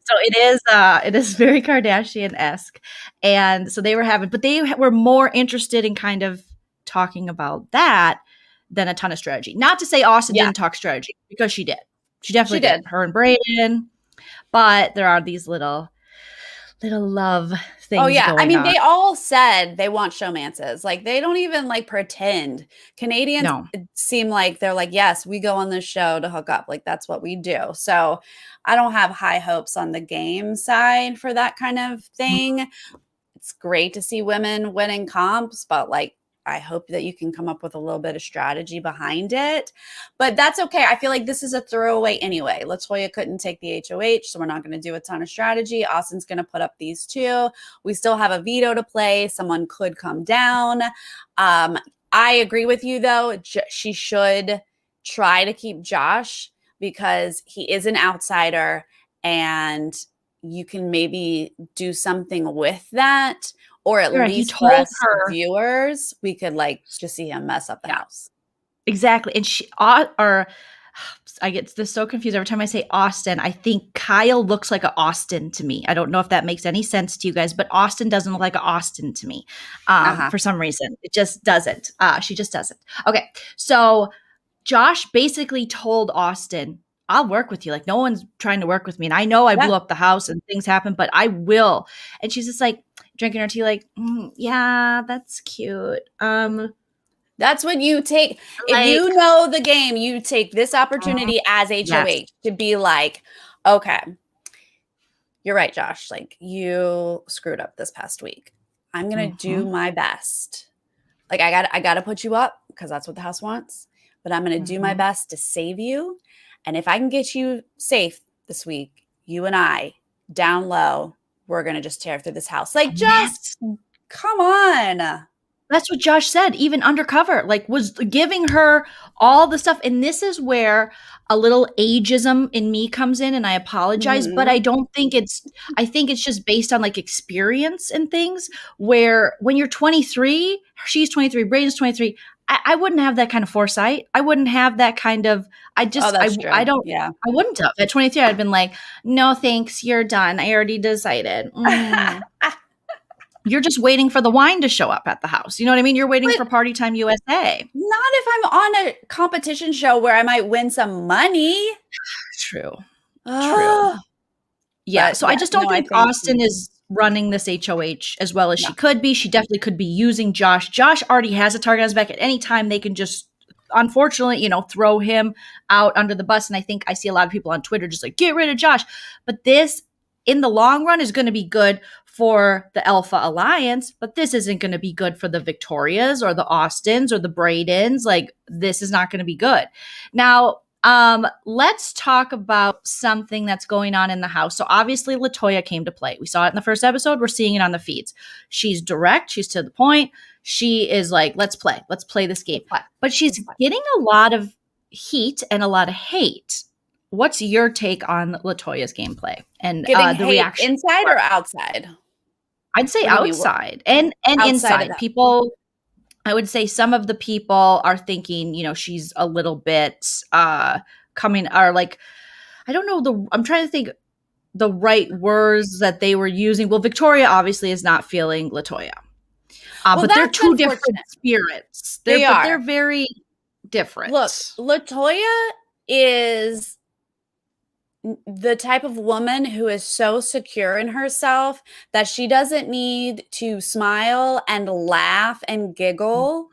So it is very Kardashian-esque. And so they were more interested in kind of talking about that than a ton of strategy. Not to say Austin didn't talk strategy, because she did. She definitely did. Her and Brayden. But there are these little love things. Oh yeah. I mean, they all said they want showmances. Like they don't even like pretend. Canadians seem like they're like, yes, we go on this show to hook up. Like that's what we do. So I don't have high hopes on the game side for that kind of thing. It's great to see women winning comps, but like, I hope that you can come up with a little bit of strategy behind it, but that's okay. I feel like this is a throwaway anyway. Latoya couldn't take the HOH, so we're not going to do a ton of strategy. Austin's going to put up these two. We still have a veto to play. Someone could come down. I agree with you though. She should try to keep Josh because he is an outsider and you can maybe do something with that. Or at least for us viewers, we could like just see him mess up the house. Exactly. And I get this so confused every time I say Austin. I think Kyle looks like an Austin to me. I don't know if that makes any sense to you guys, but Austin doesn't look like an Austin to me for some reason. It just doesn't. She just doesn't. Okay. So Josh basically told Austin, I'll work with you. Like no one's trying to work with me. And I know I blew up the house and things happen, but I will. And she's just like drinking her tea like, yeah, that's cute. That's what you take. If you know the game, you take this opportunity as HOH to be like, okay, you're right, Josh. Like you screwed up this past week. I'm going to do my best. Like I got to put you up because that's what the house wants, but I'm going to do my best to save you. And if I can get you safe this week, you and I down low, we're going to just tear through this house. Like, just come on. That's what Josh said, even undercover, like was giving her all the stuff. And this is where a little ageism in me comes in. And I apologize, but I think it's just based on like experience and things where when you're 23, she's 23, Brayden's 23. I wouldn't have that kind of foresight. I wouldn't have that kind of, I wouldn't have. At 23, I'd been like, no, thanks. You're done. I already decided. You're just waiting for the wine to show up at the house. You know what I mean? You're waiting for Party Time USA. Not if I'm on a competition show where I might win some money. True. Yeah. So I just don't think Austin is running this HOH as well as she could be. She definitely could be using Josh. Josh already has a target on his back. At any time they can just, unfortunately, throw him out under the bus. And I think I see a lot of people on Twitter just like, get rid of Josh. But this in the long run is going to be good for the Alpha Alliance, but this isn't going to be good for the Victorias or the Austins or the Bradens. Like, this is not going to be good. Now, let's talk about something that's going on in the house. So obviously Latoya came to play. We saw it in the first episode. We're seeing it on the feeds. She's direct. She's to the point. She is like, let's play this game. But she's getting a lot of heat and a lot of hate. What's your take on Latoya's gameplay and the reaction inside or outside? I'd say outside and outside inside. People, I would say some of the people are thinking, you know, she's a little bit coming, or like, I don't know, I'm trying to think the right words that they were using. Well, Victoria obviously is not feeling Latoya. But they're two different spirits. They're very different. Look, Latoya is the type of woman who is so secure in herself that she doesn't need to smile and laugh and giggle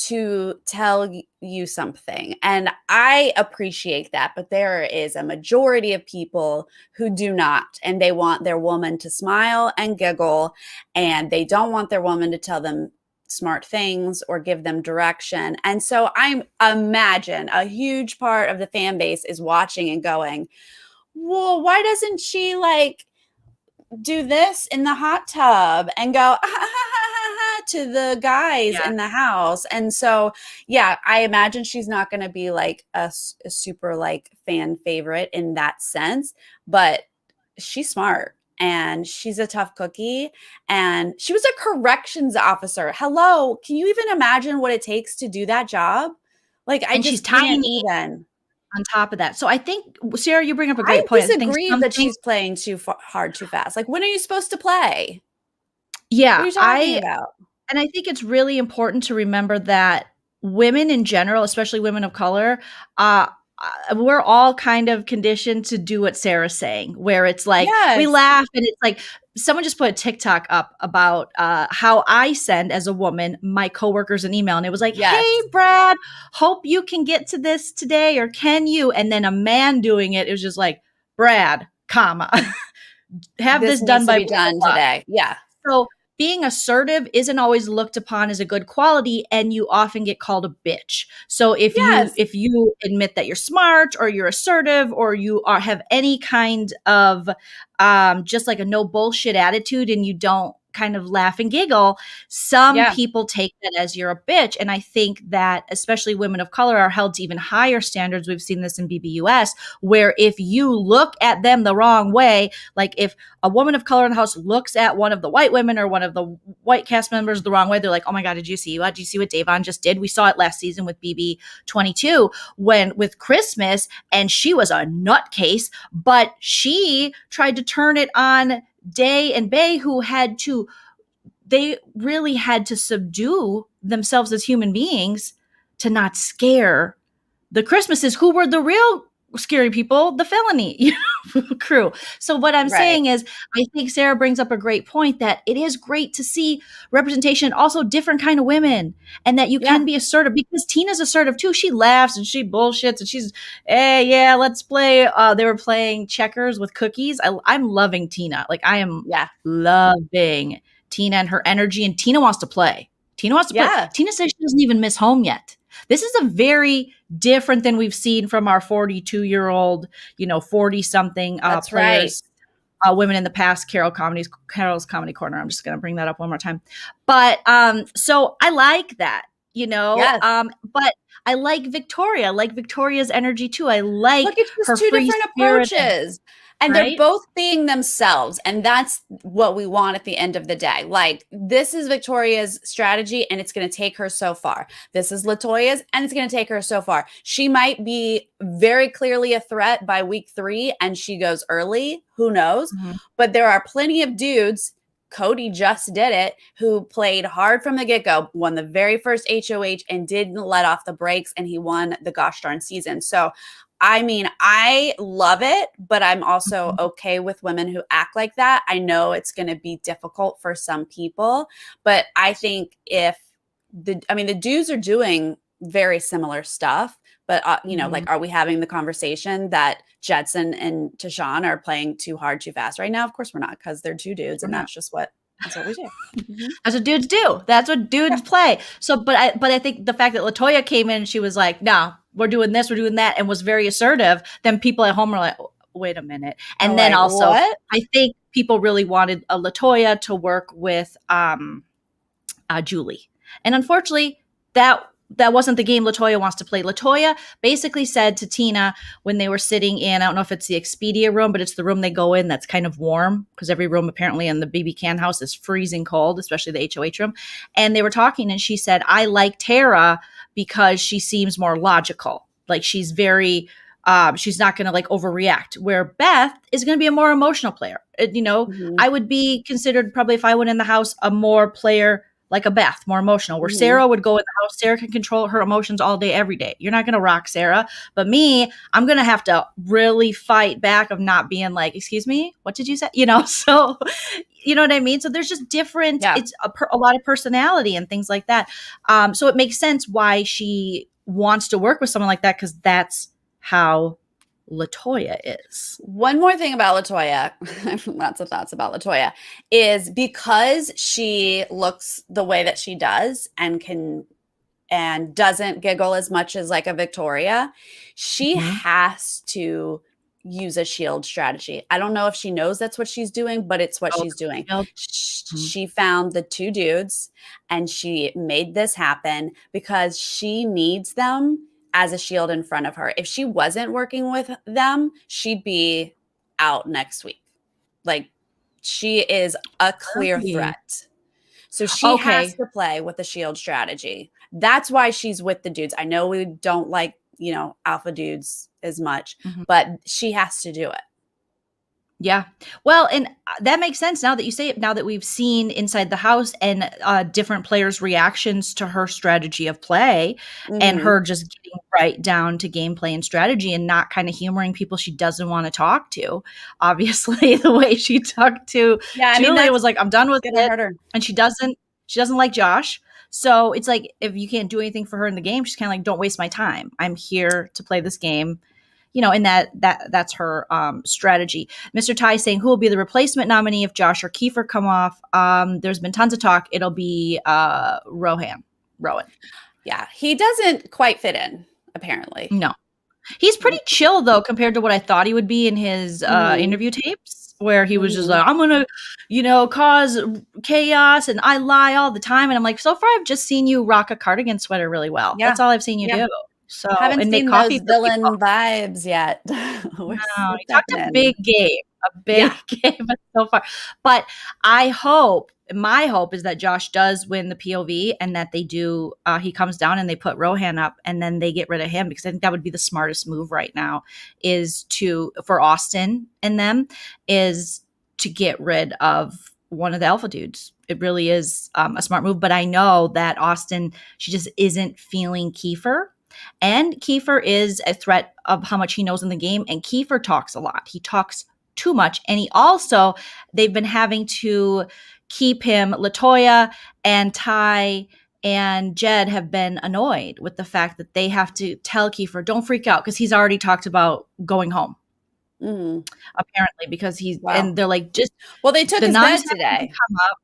to tell you something. And I appreciate that, but there is a majority of people who do not, and they want their woman to smile and giggle, and they don't want their woman to tell them smart things or give them direction. And so I imagine a huge part of the fan base is watching and going, well, why doesn't she like do this in the hot tub and go ah, ha, ha, ha, ha, to the guys in the house? And so, yeah, I imagine she's not going to be like a super like fan favorite in that sense, but she's smart and she's a tough cookie, and she was a corrections officer. Hello, can you even imagine what it takes to do that job? Like, she's tiny even. On top of that. So I think, Sarah, you bring up a great point. I disagree that she's playing too hard, too fast. Like, when are you supposed to play? Yeah. What are you talking about? And I think it's really important to remember that women in general, especially women of color, we're all kind of conditioned to do what Sarah's saying, where it's like, we laugh and it's like, someone just put a TikTok up about how I send as a woman my coworkers an email, and it was like, hey, Brad, hope you can get to this today, or can you? And then a man doing it, it was just like, Brad, comma, have this done by done today. Yeah. So being assertive isn't always looked upon as a good quality, and you often get called a bitch. So if you admit that you're smart or you're assertive or you have any kind of just like a no bullshit attitude and you don't kind of laugh and giggle, some people take that as you're a bitch. And I think that especially women of color are held to even higher standards. We've seen this in BBUS, where if you look at them the wrong way, like if a woman of color in the house looks at one of the white women or one of the white cast members the wrong way, they're like, oh my God, did you see what Davon just did? We saw it last season with BB22 with Christmas, and she was a nutcase, but she tried to turn it on Day and Bay, they really had to subdue themselves as human beings to not scare the Christmases, who were the real scary people, the felony crew. So what I'm saying is, I think Sarah brings up a great point that it is great to see representation, also different kind of women, and that you can be assertive, because Tina's assertive too. She laughs and she bullshits and she's, hey, yeah, let's play. They were playing checkers with cookies. I'm loving Tina. Like, I am loving Tina and her energy, and Tina wants to play. Tina says she doesn't even miss home yet. This is a very different than we've seen from our 42-year-old, 40-something players, women in the past. Carol's Comedy Corner. I'm just going to bring that up one more time. But so I like that, but I like Victoria. I like Victoria's energy too. I like her two free different spirit approaches. And they're both being themselves. And that's what we want at the end of the day. Like, this is Victoria's strategy, and it's going to take her so far. This is Latoya's, and it's going to take her so far. She might be very clearly a threat by week 3, and she goes early. Who knows? Mm-hmm. But there are plenty of dudes. Cody just did it, who played hard from the get-go, won the very first HOH, and didn't let off the brakes, and he won the gosh darn season. So, I mean, I love it, but I'm also okay with women who act like that. I know it's going to be difficult for some people, but I think the dudes are doing very similar stuff, But, like, are we having the conversation that Jedson and Tashawn are playing too hard, too fast right now? Of course we're not, because they're two dudes, and that's what we do. That's what dudes do. That's what dudes play. So, but I think the fact that Latoya came in and she was like, no, we're doing this, we're doing that, and was very assertive, then people at home were like, wait a minute. And then also, what? I think people really wanted Latoya to work with Julie. And unfortunately, that wasn't the game Latoya wants to play. Latoya basically said to Tina when they were sitting in, I don't know if it's the Expedia room, but it's the room they go in that's kind of warm, because every room apparently in the BBCAN house is freezing cold, especially the HOH room. And they were talking and she said, I like Tara because she seems more logical. Like she's very, she's not going to like overreact, where Beth is going to be a more emotional player. I would be considered probably, if I went in the house, a more player like a Beth, more emotional, where Sarah would go in the house. Sarah can control her emotions all day, every day. You're not going to rock Sarah. But me, I'm going to have to really fight back of not being like, excuse me, what did you say? So you know what I mean? So there's just different, it's a lot of personality and things like that. So it makes sense why she wants to work with someone like that, because that's how Latoya is. One more thing about Latoya, lots of thoughts about Latoya, is because she looks the way that she does and doesn't giggle as much as like a Victoria, she has to use a shield strategy. I don't know if she knows that's what she's doing, but it's what she's doing. She found the two dudes and she made this happen because she needs them as a shield in front of her. If she wasn't working with them, she'd be out next week. Like, she is a clear threat. So she has to play with the shield strategy. That's why she's with the dudes. I know we don't like, alpha dudes as much, but she has to do it. Yeah. Well, and that makes sense now that you say it, now that we've seen inside the house and different players' reactions to her strategy of play and her just getting right down to gameplay and strategy and not kind of humoring people she doesn't want to talk to. Obviously, the way she talked to Julie was like, I'm done with it. And she doesn't like Josh. So it's like, if you can't do anything for her in the game, she's kind of like, don't waste my time. I'm here to play this game. And that's her strategy. Mr. Ty saying, who will be the replacement nominee if Josh or Kiefer come off? There's been tons of talk. It'll be Rowan. Yeah, he doesn't quite fit in, apparently. No. He's pretty chill, though, compared to what I thought he would be in his interview tapes, where he was just like, I'm going to, cause chaos, and I lie all the time. And I'm like, so far, I've just seen you rock a cardigan sweater really well. Yeah. That's all I've seen you do. So haven't seen those villain vibes yet. No, he talked a big game, game so far. But my hope is that Josh does win the POV and that they do, he comes down and they put Rohan up and then they get rid of him, because I think that would be the smartest move right now, is for Austin and them, is to get rid of one of the alpha dudes. It really is a smart move. But I know that Austin, she just isn't feeling Kiefer. And Kiefer is a threat of how much he knows in the game. And Kiefer talks a lot. He talks too much. And they've been having to keep him. Latoya and Ty and Jed have been annoyed with the fact that they have to tell Kiefer, don't freak out, because he's already talked about going home. Apparently, because and they're like, just. Well, they took his bed today. Come up.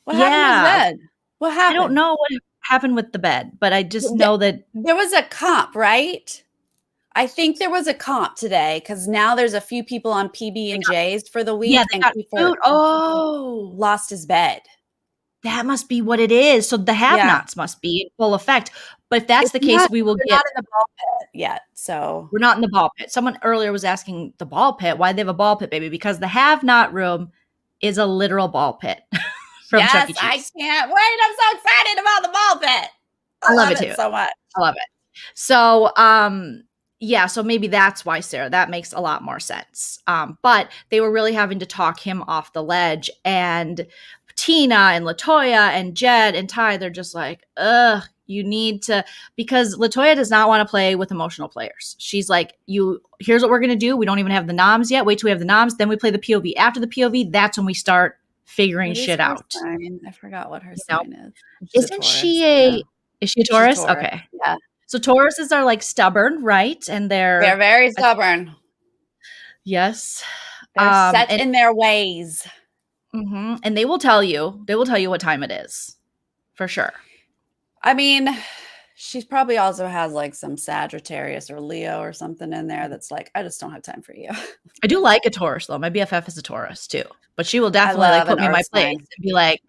What happened to his bed? What happened? I don't know what happened with the bed, but I just know that there was a comp, right? I think there was a comp today, because now there's a few people on PB and J's for the week. Yeah, they got food. Oh, lost his bed. That must be what it is. So the have-nots must be in full effect. But if that's the case, we will get. We're not in the ball pit yet, so we're not in the ball pit. Someone earlier was asking the ball pit, why they have a ball pit, baby? Because the have-not room is a literal ball pit. Yes, Chuck E. Cheese. I can't wait. I'm so excited about the ball pit. I love it too. So much. I love it. So, so maybe that's why, Sarah, that makes a lot more sense. But they were really having to talk him off the ledge. And Tina and Latoya and Jed and Ty, they're just like, you need to, because Latoya does not want to play with emotional players. She's like, here's what we're going to do. We don't even have the noms yet. Wait till we have the noms. Then we play the POV. After the POV, that's when we start figuring shit out. Sign? I forgot what her sign is. Isn't she is she a Taurus? Okay. Yeah. So Tauruses are like stubborn, right? And they're very stubborn. Yes. They're set in their ways. Mm-hmm. And they will tell you what time it is. For sure. I mean, she probably also has like some Sagittarius or Leo or something in there that's like, I just don't have time for you. I do like a Taurus though. My BFF is a Taurus too. But she will definitely like put me in my place and be like,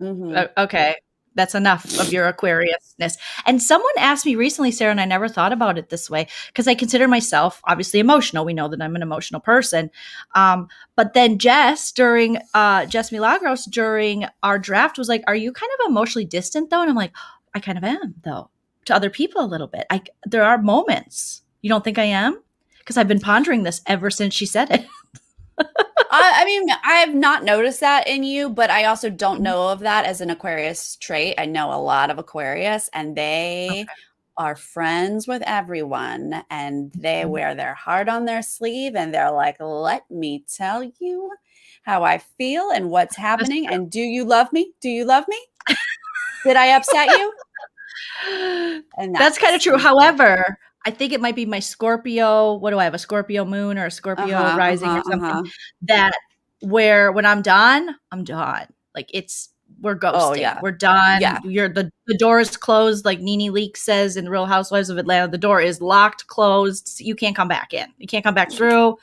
okay, that's enough of your Aquariusness. And someone asked me recently, Sarah, and I never thought about it this way because I consider myself obviously emotional. We know that I'm an emotional person. But then Jess Milagros during our draft was like, are you kind of emotionally distant though? And I'm like, I kind of am though, to other people a little bit. There are moments. You don't think I am? Because I've been pondering this ever since she said it. I mean, I've not noticed that in you, but I also don't know of that as an Aquarius trait. I know a lot of Aquarius, and they are friends with everyone, and they wear their heart on their sleeve, and they're like, let me tell you how I feel and what's happening. And do you love me? Do you love me? Did I upset you? And that's kind of true. However, I think it might be my Scorpio. What do I have? A Scorpio moon or a Scorpio rising or something that where when I'm done, I'm done. Like we're ghosting. Oh, yeah. We're done. Yeah. The door is closed. Like Nene Leakes says in the Real Housewives of Atlanta, the door is locked, closed. You can't come back in. You can't come back through.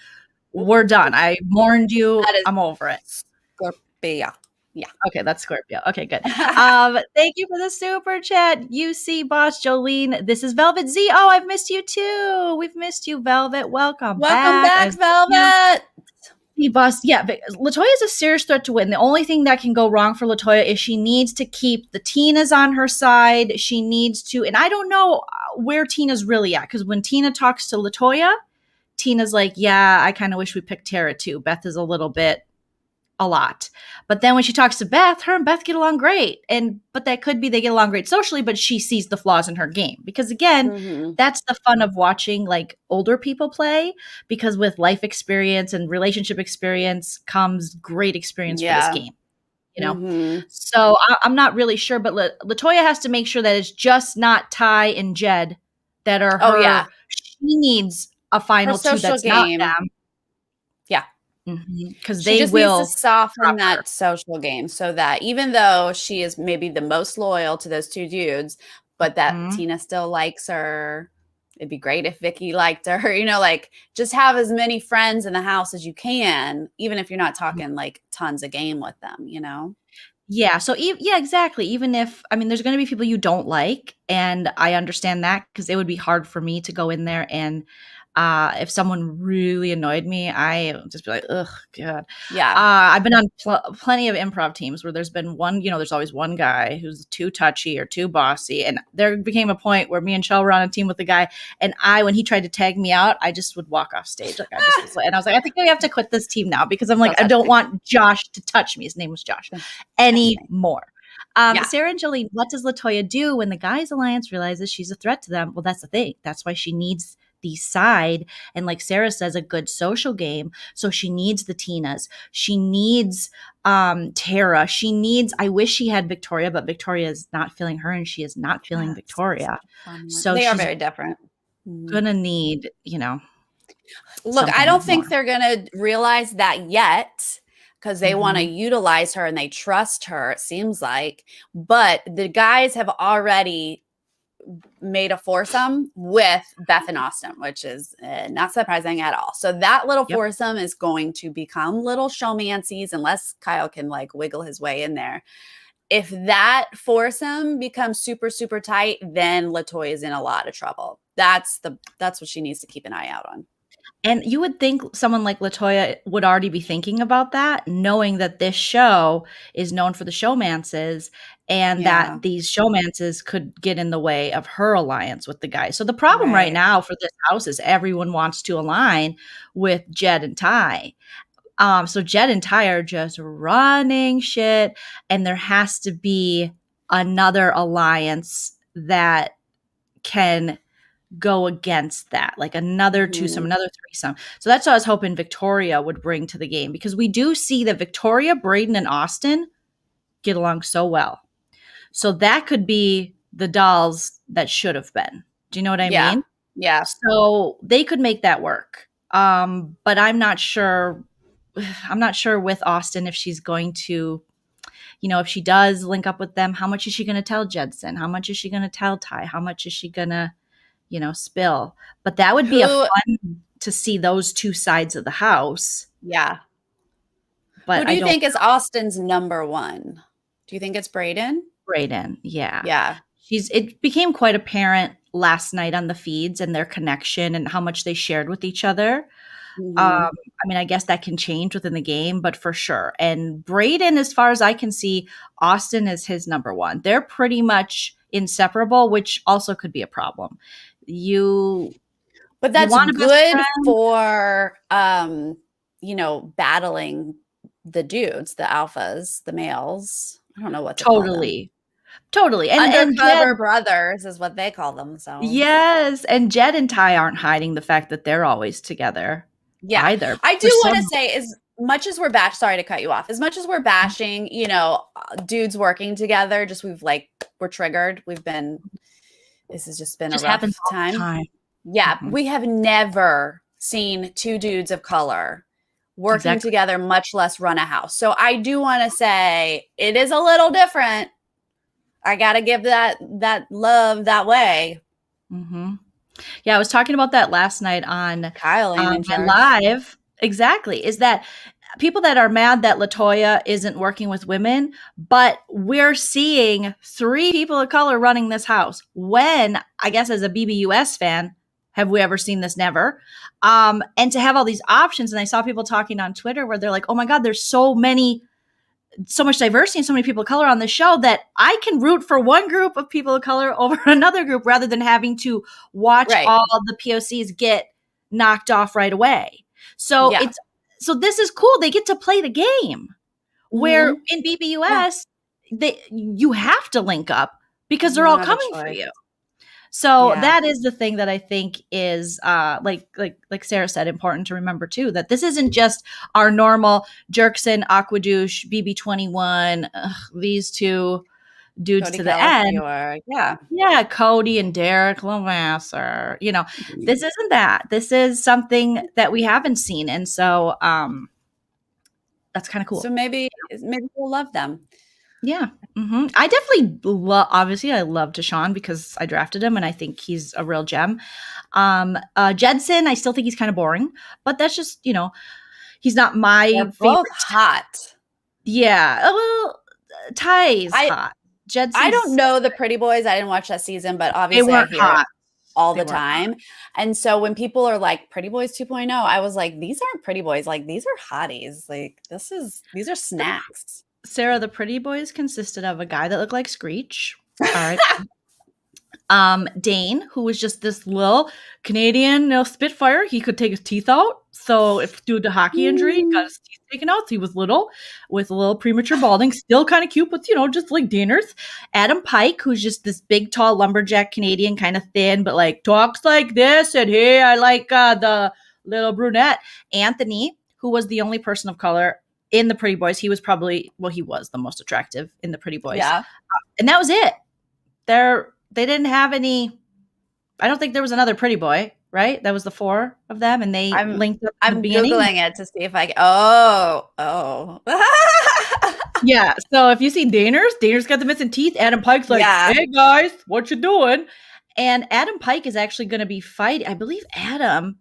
We're done. I warned you. I'm over it. Scorpio. Yeah. Okay, that's Scorpio. Okay, good. Thank you for the super chat. UC Boss Joleen. This is Velvet Z. Oh, I've missed you too. We've missed you, Velvet. Welcome back, Velvet. Boss. Yeah, Latoya is a serious threat to win. The only thing that can go wrong for Latoya is she needs to keep the Tinas on her side. She needs to, and I don't know where Tina's really at, because when Tina talks to Latoya, Tina's like, yeah, I kind of wish we picked Tara too. Beth is a lot. But then when she talks to Beth, her and Beth get along great. But that could be they get along great socially, but she sees the flaws in her game. Because again, that's the fun of watching like older people play, because with life experience and relationship experience comes great experience for this game. You know? So I'm not really sure, but Latoya has to make sure that it's just not Ty and Jed that are her. She needs a final two that's game. Not them. Yeah. Because they just will needs to soften that social game so that even though she is maybe the most loyal to those two dudes, but that Tina still likes her. It'd be great if Vicky liked her, you know, like just have as many friends in the house as you can, even if you're not talking like tons of game with them, you know? Yeah. So, yeah, exactly. Even if, I mean, there's going to be people you don't like, and I understand that because it would be hard for me to go in there and if someone really annoyed me, I would just be like, ugh, God. Yeah. I've been on plenty of improv teams where there's been one, you know, there's always one guy who's too touchy or too bossy. And there became a point where me and Shell were on a team with a guy, and when he tried to tag me out, I just would walk off stage. Like and I was like, I think we have to quit this team now, because I'm like, I don't want Josh to touch me. His name was Josh anymore. Sarah and Joleen, what does Latoya do when the guys' alliance realizes she's a threat to them? Well, that's the thing. That's why she needs the side, and like Sarah says, a good social game. So she needs the Tinas. She needs Tara. She needs, I wish she had Victoria, but Victoria is not feeling her, and she is not feeling Victoria. So they are very different. Gonna need, you know. Look, I don't think they're gonna realize that yet, because they want to utilize her and they trust her, it seems like. But the guys have already made a foursome with Beth and Austin, which is not surprising at all. So that little foursome is going to become little showmancies unless Kyle can like wiggle his way in there. If that foursome becomes super, super tight, then Latoya is in a lot of trouble. That's what she needs to keep an eye out on. And you would think someone like Latoya would already be thinking about that, knowing that this show is known for the showmances, and that these showmances could get in the way of her alliance with the guy. So the problem right now for this house is everyone wants to align with Jed and Ty. So Jed and Ty are just running shit, and there has to be another alliance that can go against that, like another twosome, another threesome. So that's what I was hoping Victoria would bring to the game, because we do see that Victoria, Braden, and Austin get along so well. So that could be the dolls that should have been. Do you know what I mean? Yeah. So they could make that work. But I'm not sure. I'm not sure with Austin if she's going to, if she does link up with them, how much is she going to tell Jedson? How much is she going to tell Ty? How much is she going to, spill? But that would be a fun to see those two sides of the house. Yeah. But who do you think is Austin's number one? Do you think it's Brayden? Brayden, yeah. Yeah. It became quite apparent last night on the feeds and their connection and how much they shared with each other. I mean, I guess that can change within the game, but for sure. And Brayden, as far as I can see, Austin is his number one. They're pretty much inseparable, which also could be a problem. But that's good for, battling the dudes, the alphas, the males. I don't know what to call them. Totally. And undercover brothers is what they call them. So yes. And Jed and Ty aren't hiding the fact that they're always together. Yeah. Either. I do want to say, as much as we're sorry to cut you off, as much as we're bashing, dudes working together, we're triggered. This has just been a rough time. Yeah. Mm-hmm. We have never seen two dudes of color working together, much less run a house. So I do want to say it is a little different. I got to give that love that way. Mm-hmm. Yeah, I was talking about that last night on Kyle live. Exactly. Is that people that are mad that Latoya isn't working with women, but we're seeing 3 people of color running this house. When, I guess as a BBUS fan, have we ever seen this? Never. And to have all these options. And I saw people talking on Twitter where they're like, oh my God, there's so much diversity and so many people of color on the show that I can root for one group of people of color over another group rather than having to watch all the POCs get knocked off right away. So so this is cool. They get to play the game where in BBUS, you have to link up because they're all coming for you. So that is the thing that I think is like Sarah said, important to remember too, that this isn't just our normal Jerkson, Aquadouche, BB21, these two dudes Cody to the end. Yeah, Cody and Derek Lavasser. This isn't that. This is something that we haven't seen. And so that's kind of cool. So maybe we'll love them. Yeah. Mm-hmm. I definitely obviously I love Deshaun because I drafted him and I think he's a real gem. Jedson, I still think he's kind of boring, but that's just, he's not my favorite. Both hot. Yeah. Well, Ty's hot. Jedson's, I don't know the Pretty Boys. I didn't watch that season, but obviously I hear hot all the time. Hot. And so when people are like Pretty Boys 2.0, I was like, these aren't Pretty Boys. Like, these are hotties. Like, these are snacks. Sarah, the Pretty Boys consisted of a guy that looked like Screech. All right. Dane, who was just this little Canadian Spitfire. He could take his teeth out. So if due to hockey injury, he got his teeth taken out. So he was little with a little premature balding. Still kind of cute, but just like Daners. Adam Pike, who's just this big, tall lumberjack Canadian, kind of thin, but like talks like this. And hey, I like the little brunette. Anthony, who was the only person of color in the Pretty Boys. He was he was the most attractive in the Pretty Boys. Yeah. And that was it. They didn't have any, I don't think there was another Pretty Boy, right? That was the 4 of them. And they linked up. I'm Googling it to see if I can. Oh. Yeah. So if you see Daner's got the missing teeth. Adam Pike's like, hey guys, what you doing? And Adam Pike is actually going to be fighting. I believe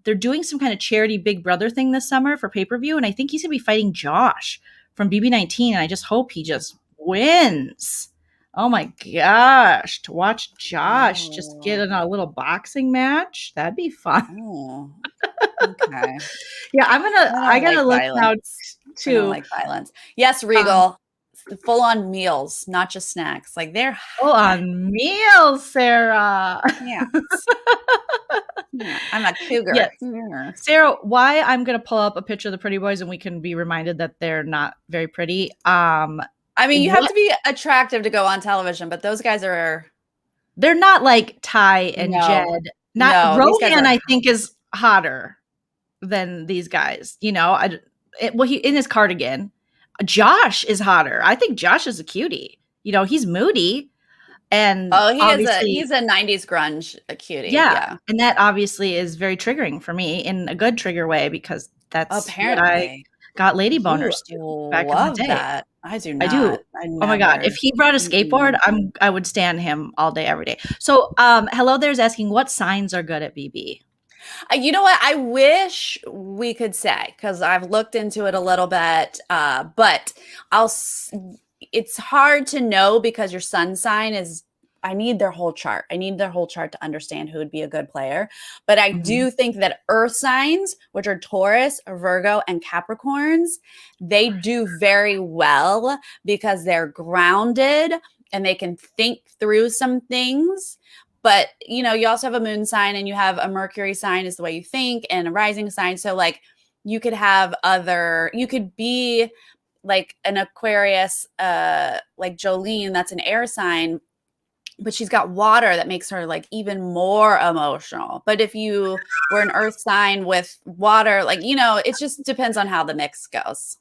they're doing some kind of charity Big Brother thing this summer for pay-per-view. And I think he's going to be fighting Josh from BB19. And I just hope he just wins. Oh my gosh. To watch Josh just get in a little boxing match. That'd be fun. Oh, okay. Yeah, I gotta look now too. I don't like violence. Yes, Regal. Full on meals, not just snacks. Like they're full on meals, Sarah. Yeah. I'm a cougar. Yes. Sarah, why I'm going to pull up a picture of the Pretty Boys and we can be reminded that they're not very pretty. I mean, you have to be attractive to go on television, but those guys they're not like Ty and Jed. Rowan, I think, is hotter than these guys. He in his cardigan. Josh is hotter. I think Josh is a cutie. He's moody. And he's a 90s grunge cutie. Yeah. And that obviously is very triggering for me in a good trigger way, because that's apparently what I got lady boners to back in the day. That. I do not. I do. Oh my God. If he brought a skateboard, I would stand him all day, every day. So Hello There's asking, what signs are good at BB? You know what? I wish we could say, because I've looked into it a little bit, but it's hard to know because your sun sign is, I need their whole chart. I need their whole chart to understand who would be a good player. But I do think that earth signs, which are Taurus, Virgo, and Capricorns, they do very well because they're grounded and they can think through some things. But, you know, you also have a moon sign and you have a Mercury sign is the way you think, and a rising sign. So like you could have you could be like an Aquarius, like Joleen, that's an air sign, but she's got water that makes her like even more emotional. But if you were an earth sign with water, like, you know, it just depends on how the mix goes.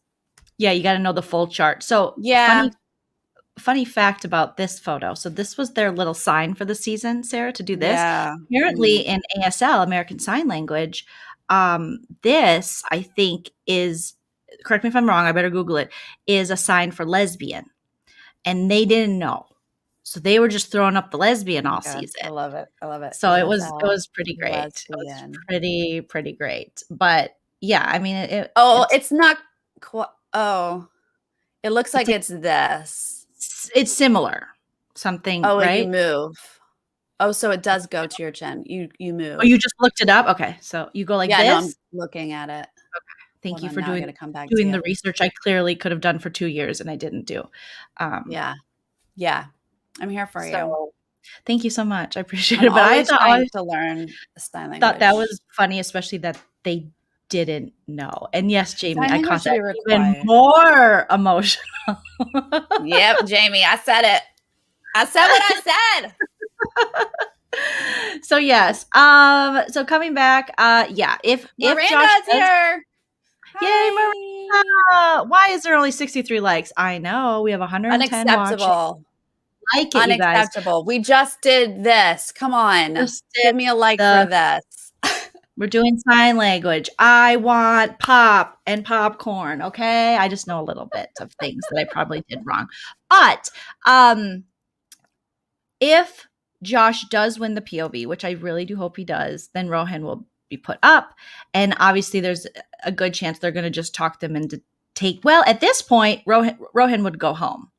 Yeah, you got to know the full chart. So yeah. Funny fact about this photo. So this was their little sign for the season, Sarah, to do this. Yeah. Apparently in ASL, American Sign Language, this, I think, is, correct me if I'm wrong, I better Google it, is a sign for lesbian. And they didn't know. So they were just throwing up the lesbian all season. I love it. I love it. So it was pretty great. Lesbian. It was pretty great. But yeah, I mean, it's not it looks like it's this. It's similar. Something, right? You move. Oh, so it does go to your chin. You move. Oh, you just looked it up? Okay. So you go like this? No, I'm looking at it. Okay. Thank you for doing the research I clearly could have done for 2 years and I didn't do. Yeah. I'm here for you. Thank you so much. I appreciate it. But I thought to learn sign language. Thought that was funny, especially that they didn't know. And yes, Jamie, I caught that even more emotional. Yep, Jamie, I said it. I said what I said. So yes. So coming back, if Miranda's Josh here. Yay, Miranda! Why is there only 63 likes? I know we have 110 Unacceptable. Like it, unacceptable. We just did this. Come on, give me a like for this. We're doing sign language. I want pop and popcorn. Okay. I just know a little bit of things that I probably did wrong. But if Josh does win the POV, which I really do hope he does, then Rohan will be put up. And obviously there's a good chance they're going to just talk them into at this point, Rohan would go home.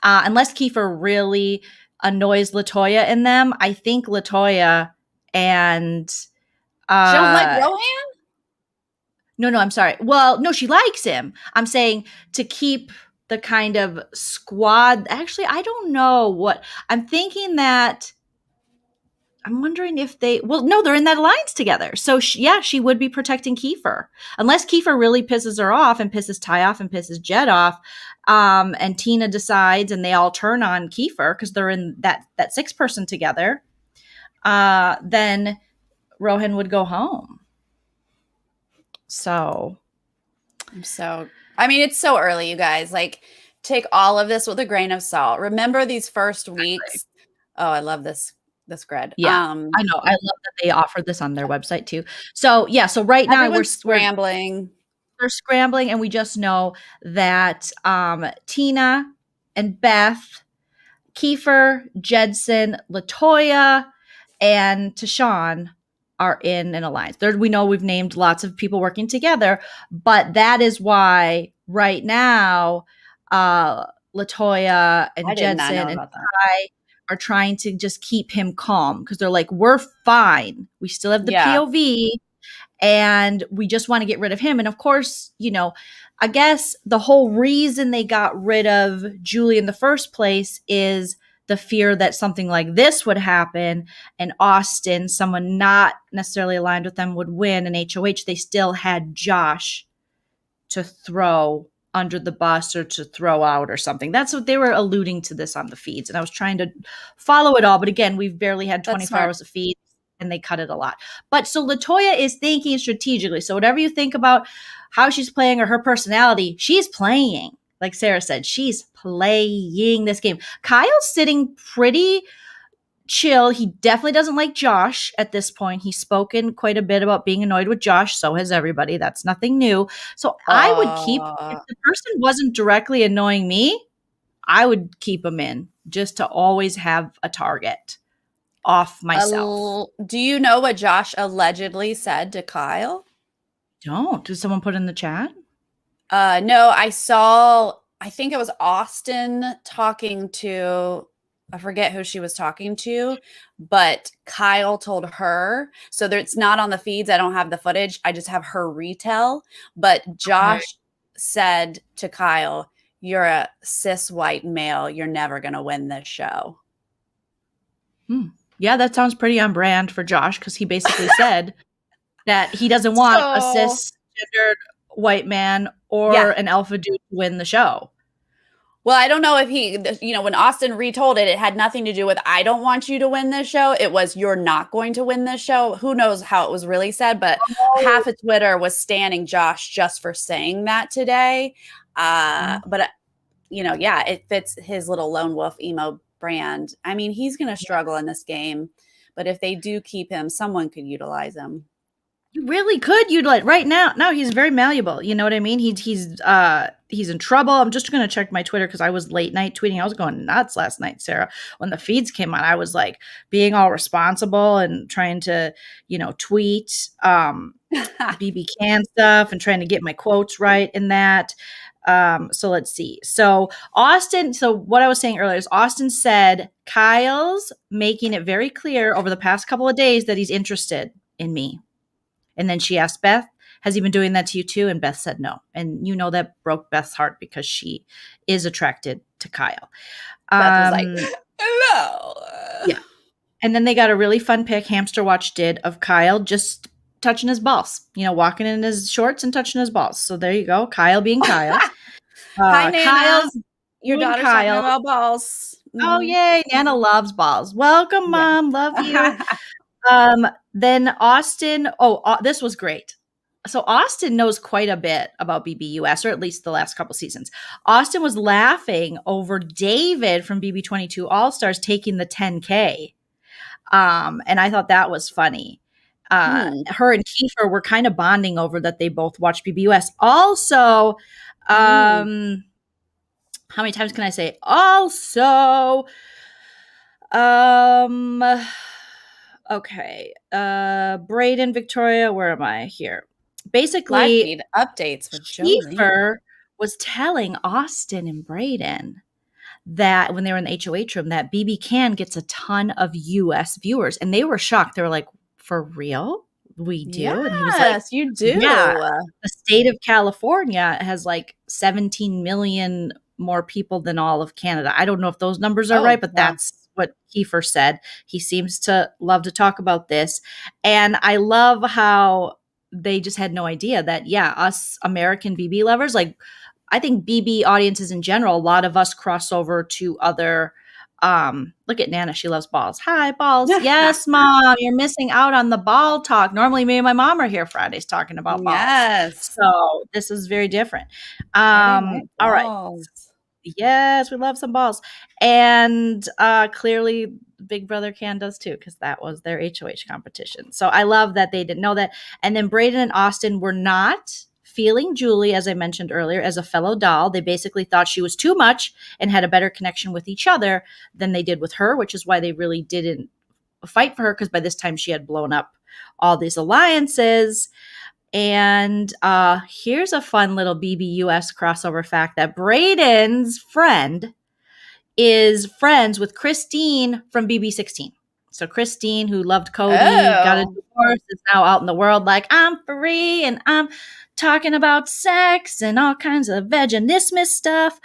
Unless Kiefer really annoys Latoya in them. I think Latoya and... she don't like Rohan? No, I'm sorry. Well, no, she likes him. I'm saying to keep the kind of squad. Actually, I don't know what I'm thinking. That I'm wondering if they're in that alliance together. So she would be protecting Kiefer, unless Kiefer really pisses her off and pisses Ty off and pisses Jed off. And Tina decides and they all turn on Kiefer because they're in that 6-person together. Then Rohan would go home. So, I mean, it's so early, you guys. Like, take all of this with a grain of salt. Remember these first weeks. Oh, I love this grid. Yeah, I know. I love that they offered this on their website too. So yeah, so right now we're scrambling. They're scrambling, and we just know that Tina and Beth, Kiefer, Jedson, Latoya, and Tashawn are in an alliance. We know we've named lots of people working together, but that is why right now Latoya and Jedson and Ty are trying to just keep him calm because they're like, we're fine. We still have the POV and we just want to get rid of him. And of course, I guess the whole reason they got rid of Julie in the first place is the fear that something like this would happen and Austin, someone not necessarily aligned with them, would win an HOH. They still had Josh to throw under the bus or to throw out or something. That's what they were alluding to this on the feeds. And I was trying to follow it all. But again, we've barely had 24 hours of feeds and they cut it a lot. But so Latoya is thinking strategically. So whatever you think about how she's playing or her personality, she's playing. like Sarah said, she's playing this game. Kyle's sitting pretty chill. He definitely doesn't like Josh at this point. He's spoken quite a bit about being annoyed with Josh. So has everybody. That's nothing new. So I would keep, if the person wasn't directly annoying me, I would keep him in just to always have a target off myself. Do you know what Josh allegedly said to Kyle? Don't. Did someone put in the chat? No, I think it was Austin talking to, I forget who she was talking to, but Kyle told her. So it's not on the feeds. I don't have the footage. I just have her retell. But Josh said to Kyle, "You're a cis white male. You're never going to win this show." Yeah, that sounds pretty on brand for Josh, because he basically said that he doesn't want a cisgendered white man or an alpha dude to win the show. Well, I don't know if he, when Austin retold it, it had nothing to do with, I don't want you to win this show. It was, you're not going to win this show. Who knows how it was really said, but half of Twitter was standing Josh just for saying that today. But, it fits his little lone wolf emo brand. I mean, he's going to struggle in this game, but if they do keep him, someone could utilize him. You really could utilize right now. No, he's very malleable. You know what I mean? He's in trouble. I'm just going to check my Twitter because I was late night tweeting. I was going nuts last night, Sarah. When the feeds came on, I was like being all responsible and trying to, tweet BBCAN stuff and trying to get my quotes right in that. So let's see. So Austin, what I was saying earlier is Austin said Kyle's making it very clear over the past couple of days that he's interested in me. And then she asked Beth, has he been doing that to you too? And Beth said no. And that broke Beth's heart because she is attracted to Kyle. Beth was like, hello. Yeah. And then they got a really fun pic Hamster Watch did of Kyle just touching his balls, walking in his shorts and touching his balls. So there you go. Kyle being Kyle. Hi, Nana. Kyle's your daughter's talking about balls. Mm-hmm. Oh, yay. Nana loves balls. Welcome, Mom. Love you. Then Austin, this was great. So Austin knows quite a bit about BBUS, or at least the last couple seasons. Austin was laughing over David from BB22 All-Stars taking the 10K. And I thought that was funny. Her and Kiefer were kind of bonding over that they both watch BBUS. Also, how many times can I say also? Okay. Brayden, Victoria, where am I here? Basically, updates with Joleen. Kiefer was telling Austin and Brayden that when they were in the HOH room that BBCAN gets a ton of US viewers, and they were shocked. They were like, "For real? We do?" Yes, and he was like, you do. Yeah, the state of California has like 17 million more people than all of Canada. I don't know if those numbers are right, but that's what Kiefer said. He seems to love to talk about this. And I love how they just had no idea that, us American BB lovers, like I think BB audiences in general, a lot of us cross over to other, look at Nana. She loves balls. Hi, balls. Yes, Mom, you're missing out on the ball talk. Normally me and my mom are here Fridays talking about balls. Yes. So this is very different. All right. Yes, we love some balls. And clearly Big Brother Can does too, because that was their HOH competition. So I love that they didn't know that. And then Brayden and Austin were not feeling Julie, as I mentioned earlier, as a fellow doll. They basically thought she was too much and had a better connection with each other than they did with her, which is why they really didn't fight for her, because by this time she had blown up all these alliances. And here's a fun little BBUS crossover fact that Brayden's friend is friends with Christine from BB16. So Christine, who loved Cody, got a divorce, is now out in the world like, I'm free and I'm talking about sex and all kinds of vaginismus stuff,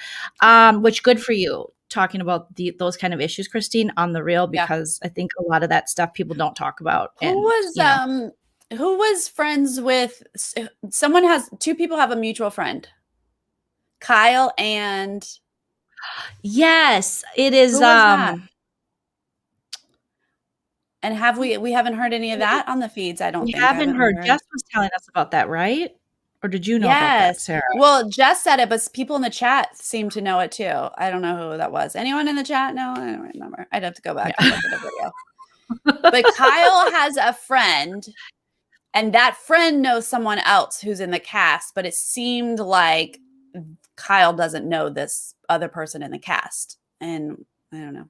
which good for you. Talking about those kind of issues, Christine, on the real, because I think a lot of that stuff people don't talk about. Who was friends with two people have a mutual friend, Kyle and yes, it is. And have we haven't heard any of that on the feeds? I don't think we haven't heard. Jess was telling us about that, right? Or did you know about that, Sarah? Well, Jess said it, but people in the chat seem to know it too. I don't know who that was. Anyone in the chat? No, I don't remember. I'd have to go back and look at the video. But Kyle has a friend, and that friend knows someone else who's in the cast, but it seemed like Kyle doesn't know this other person in the cast. And I don't know.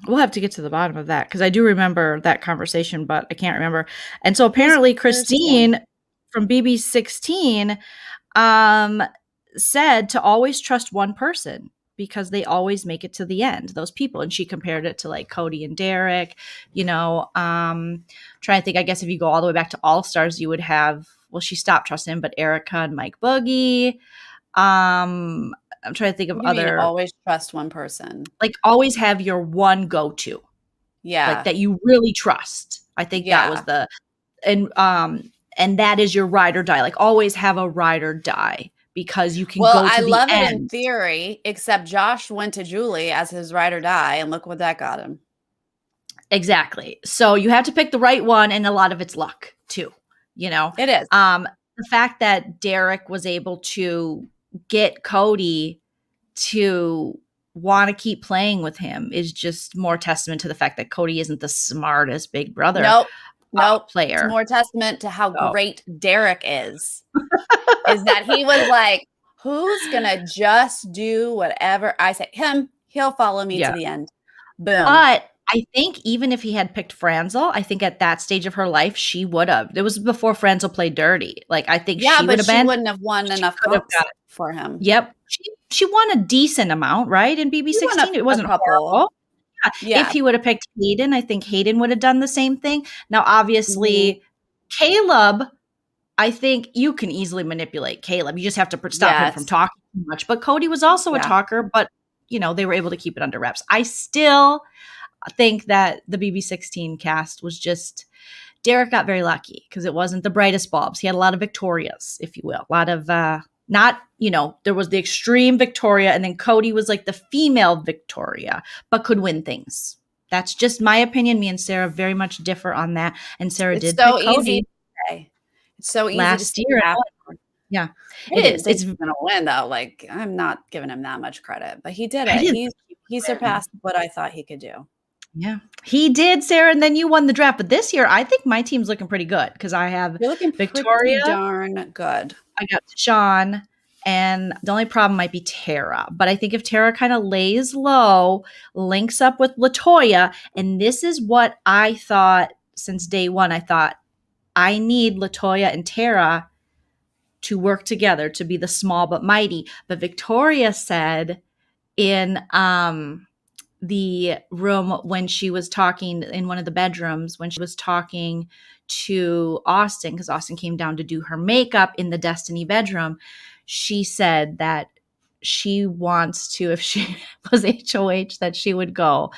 We'll have to get to the bottom of that because I do remember that conversation, but I can't remember. And so apparently Christine from BB16 said to always trust one person because they always make it to the end, those people. And she compared it to like Cody and Derek, trying to think, I guess if you go all the way back to All Stars, you would have, well, she stopped trusting him, but Erica and Mike Boogie. I'm trying to think of other. Always trust one person. Like always have your one go-to. Yeah. Like that you really trust. I think that was and that is your ride or die. Like always have a ride or die because you can go to the end. Well, I love it in theory, except Josh went to Julie as his ride or die, and look what that got him. Exactly. So you have to pick the right one, and a lot of it's luck too. It is. The fact that Derek was able to get Cody to want to keep playing with him is just more testament to the fact that Cody isn't the smartest Big Brother. Player. It's more testament to how great Derek is that he was like, who's gonna just do whatever I say? He'll follow me to the end. Boom. But I think even if he had picked Franzel, I think at that stage of her life, she would have. It was before Franzel played dirty. Like I think she would have been. She wouldn't have won enough votes for him. Yep. She won a decent amount, right? In BB16. It wasn't horrible. Yeah. If he would have picked Hayden, I think Hayden would have done the same thing. Now, obviously, Caleb, I think you can easily manipulate Caleb. You just have to stop him from talking too much. But Cody was also a talker, but, they were able to keep it under wraps. I still think that the BB16 cast was just, Derek got very lucky because it wasn't the brightest bulbs. He had a lot of Victorias, if you will. A lot of, there was the extreme Victoria, and then Cody was like the female Victoria, but could win things. That's just my opinion. Me and Sarah very much differ on that. And Sarah did pick Cody. It's so easy last year. Yeah, it is. It's going to win though. Like I'm not giving him that much credit, but he did it. He surpassed what I thought he could do. Yeah, he did, Sarah. And then you won the draft. But this year, I think my team's looking pretty good because I have Victoria. Darn good. I got Sean, and the only problem might be Tara. But I think if Tara kind of lays low, links up with Latoya, and this is what I thought since day one. I thought I need Latoya and Tara to work together to be the small but mighty. But Victoria said in the room when she was talking in one of the bedrooms, when she was talking to Austin, because Austin came down to do her makeup in the Destiny bedroom, she said that she wants to, if she was HOH, that she would go.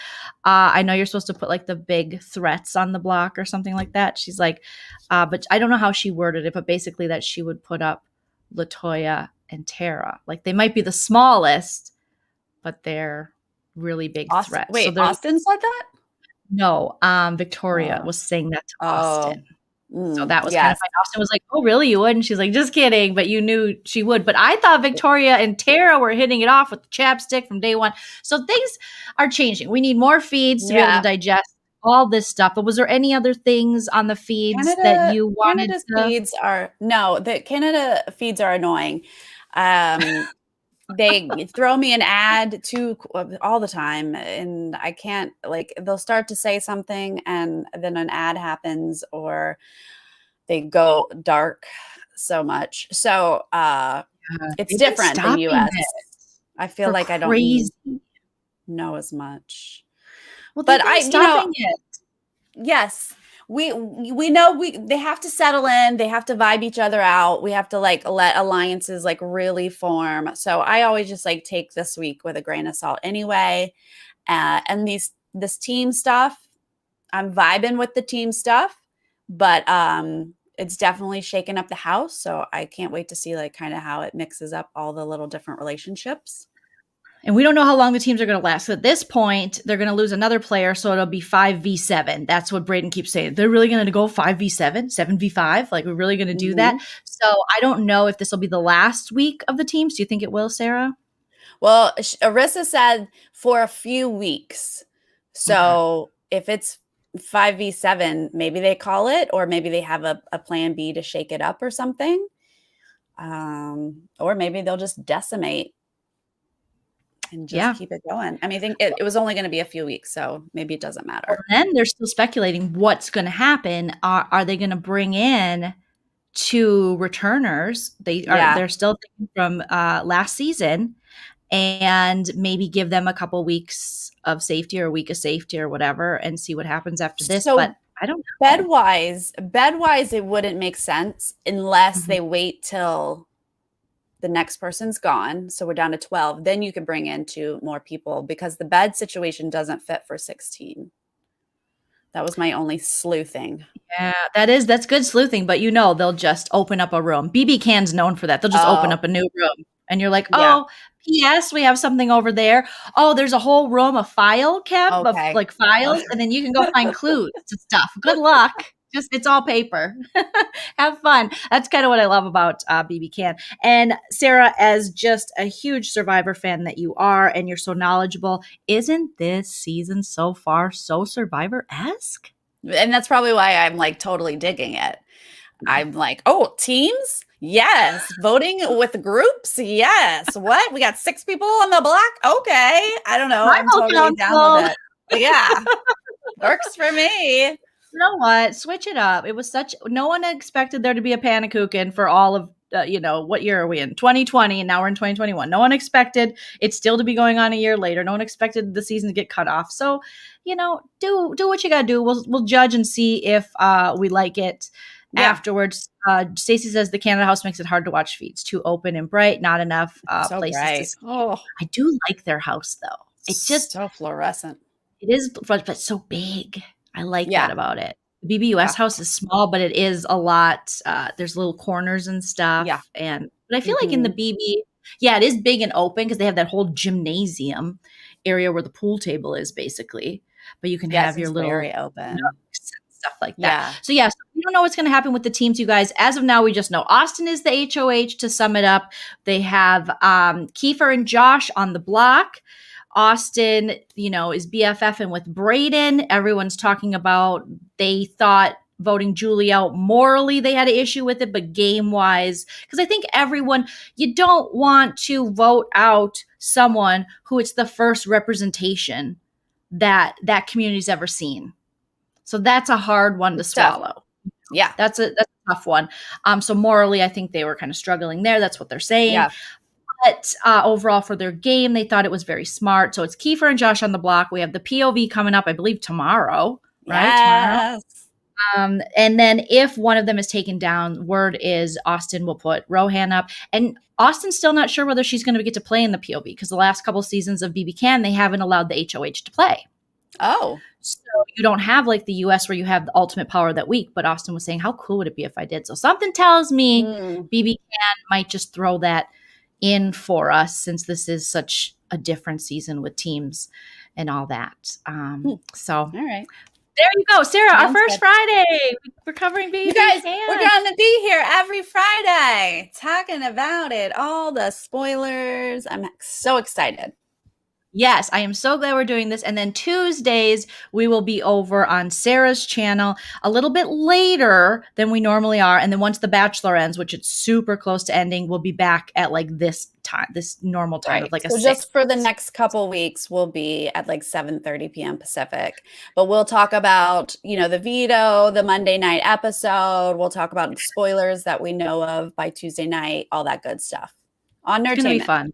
I know you're supposed to put like the big threats on the block or something like that. She's like, but I don't know how she worded it, but basically that she would put up Latoya and Tara. Like they might be the smallest, but they're really big threats. Wait, so Austin said that? No, Victoria was saying that to Austin. So that was kind of funny. Austin was like, oh, really? You would? And she's like, just kidding. But you knew she would. But I thought Victoria and Tara were hitting it off with the chapstick from day one. So things are changing. We need more feeds to be able to digest all this stuff. But was there any other things on the feeds that you wanted Canada's feeds are, no, the Canada feeds are annoying. They throw me an ad all the time, and I can't, like, they'll start to say something and then an ad happens, or they go dark so much. So it's different than US. I feel like I don't know as much. Well, but it. Yes. We know they have to settle in, they have to vibe each other out. We have to like let alliances like really form. So I always just like take this week with a grain of salt anyway. And this team stuff, I'm vibing with the team stuff, but it's definitely shaken up the house. So I can't wait to see like kind of how it mixes up all the little different relationships. And we don't know how long the teams are going to last. So at this point, they're going to lose another player. So it'll be 5v7. That's what Braden keeps saying. They're really going to go 5v7, 7v5. Like, we're really going to do that. So I don't know if this will be the last week of the teams. Do you think it will, Sarah? Well, Arissa said for a few weeks. So if it's 5v7, maybe they call it, or maybe they have a plan B to shake it up or something. Or maybe they'll just decimate and just keep it going. I mean, I think it was only going to be a few weeks, so maybe it doesn't matter. And then they're still speculating what's going to happen. Are they going to bring in 2 returners? They're still thinking from last season, and maybe give them a couple weeks of safety or a week of safety or whatever, and see what happens after this. So, but I don't know. Bed-wise, it wouldn't make sense unless they wait till the next person's gone. So we're down to 12. Then you could bring in 2 more people, because the bed situation doesn't fit for 16. That was my only sleuthing. Yeah, that's good sleuthing, but they'll just open up a room. BBCAN's known for that. They'll just open up a new room. And you're like, P.S., we have something over there. Oh, there's a whole room, a file cabinet of like files, and then you can go find clues and stuff. Good luck. It's all paper. Have fun. That's kind of what I love about BBCAN. And Sarah, as just a huge Survivor fan that you are, and you're so knowledgeable, isn't this season so far so Survivor-esque? And that's probably why I'm like totally digging it. I'm like, oh, teams? Yes. Voting with groups? Yes. What? We got 6 people on the block? Okay. I don't know. I'm totally down with it. Yeah. Works for me. You know what? Switch it up. It was no one expected there to be a Panakukin for all of, what year are we in? 2020, and now we're in 2021. No one expected it still to be going on a year later. No one expected the season to get cut off. So, do what you got to do. We'll judge and see if we like it. Afterwards. Stacey says the Canada house makes it hard to watch feeds. Too open and bright, not enough places to see. I do like their house, though. It's just so fluorescent. It is, but so big. I like that about it. The BBUS house is small, but it is a lot. There's little corners and stuff. Yeah. But I feel like in the BB, it is big and open, because they have that whole gymnasium area where the pool table is, basically. But you can have your little very open stuff like that. So we don't know what's going to happen with the teams, you guys. As of now, we just know Austin is the HOH. To sum it up, they have Kiefer and Josh on the block. Austin, is BFFing with Braden. Everyone's talking about, they thought voting Julie out morally, they had an issue with it, but game-wise, because I think you don't want to vote out someone who it's the first representation that community's ever seen. So that's a hard one to swallow. Yeah, that's a tough one. So morally, I think they were kind of struggling there. That's what they're saying. Yeah. But overall, for their game, they thought it was very smart. So it's Kiefer and Josh on the block. We have the POV coming up, I believe, tomorrow. Right? Yes. Tomorrow. And then if one of them is taken down, word is Austin will put Rohan up. And Austin's still not sure whether she's going to get to play in the POV, because the last couple seasons of BBCAN, they haven't allowed the HOH to play. Oh. So you don't have like the US where you have the ultimate power that week. But Austin was saying, how cool would it be if I did? So something tells me BBCAN might just throw that in for us, since this is such a different season with teams and all that. So all right. There you go, Sarah. Our first Friday. We're covering BBCAN. You guys, we're going to be here every Friday talking about it, all the spoilers. I'm so excited. Yes, I am so glad we're doing this. And then Tuesdays, we will be over on Sarah's channel a little bit later than we normally are. And then once The Bachelor ends, which it's super close to ending, we'll be back at like this time, this normal time of like a 6. Just for the next couple weeks, we'll be at like 7:30 p.m. Pacific. But we'll talk about, the veto, the Monday night episode. We'll talk about spoilers that we know of by Tuesday night, all that good stuff on Nerdtainment. It's going to be fun.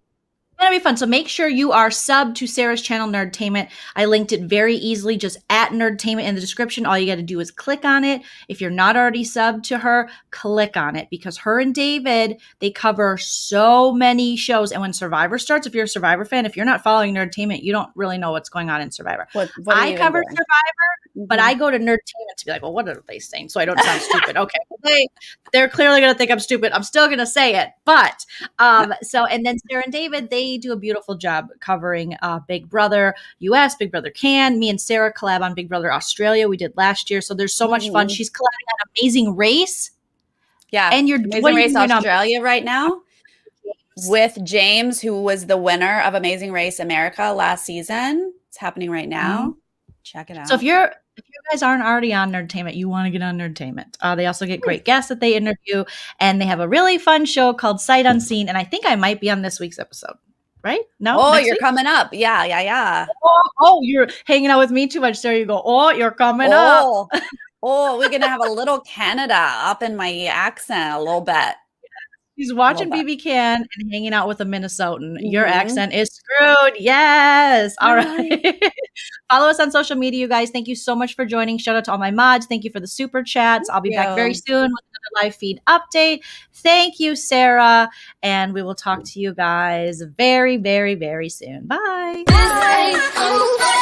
It's going to be fun. So make sure you are subbed to Sarah's channel, Nerdtainment. I linked it very easily, just at Nerdtainment in the description. All you got to do is click on it. If you're not already subbed to her, click on it, because her and David, they cover so many shows. And when Survivor starts, if you're a Survivor fan, if you're not following Nerdtainment, you don't really know what's going on in Survivor. What I cover Survivor, but I go to Nerdtainment to be like, well, what are they saying? So I don't sound stupid. Okay. They're clearly going to think I'm stupid. I'm still going to say it. But and then Sarah and David, they they do a beautiful job covering Big Brother US, Big Brother Can. Me and Sarah collab on Big Brother Australia. We did last year. So there's so much fun. She's collabing on Amazing Race. Yeah. And Amazing Race Australia right now with James, who was the winner of Amazing Race America last season. It's happening right now. Check it out. So if you guys aren't already on Nerdtainment, you want to get on Nerdtainment. They also get great guests that they interview, and they have a really fun show called Sight Unseen. And I think I might be on this week's episode, right? No? Oh, you're coming up. Yeah. Oh, you're hanging out with me too much. There you go. Oh, you're coming up. Oh, we're going to have a little Canada up in my accent a little bit. He's watching BBCAN and hanging out with a Minnesotan. Your accent is screwed. Yes. All right. Follow us on social media, you guys. Thank you so much for joining. Shout out to all my mods. Thank you for the super chats. I'll be back very soon with another live feed update. Thank you, Sarah. And we will talk to you guys very, very, very soon. Bye. Bye.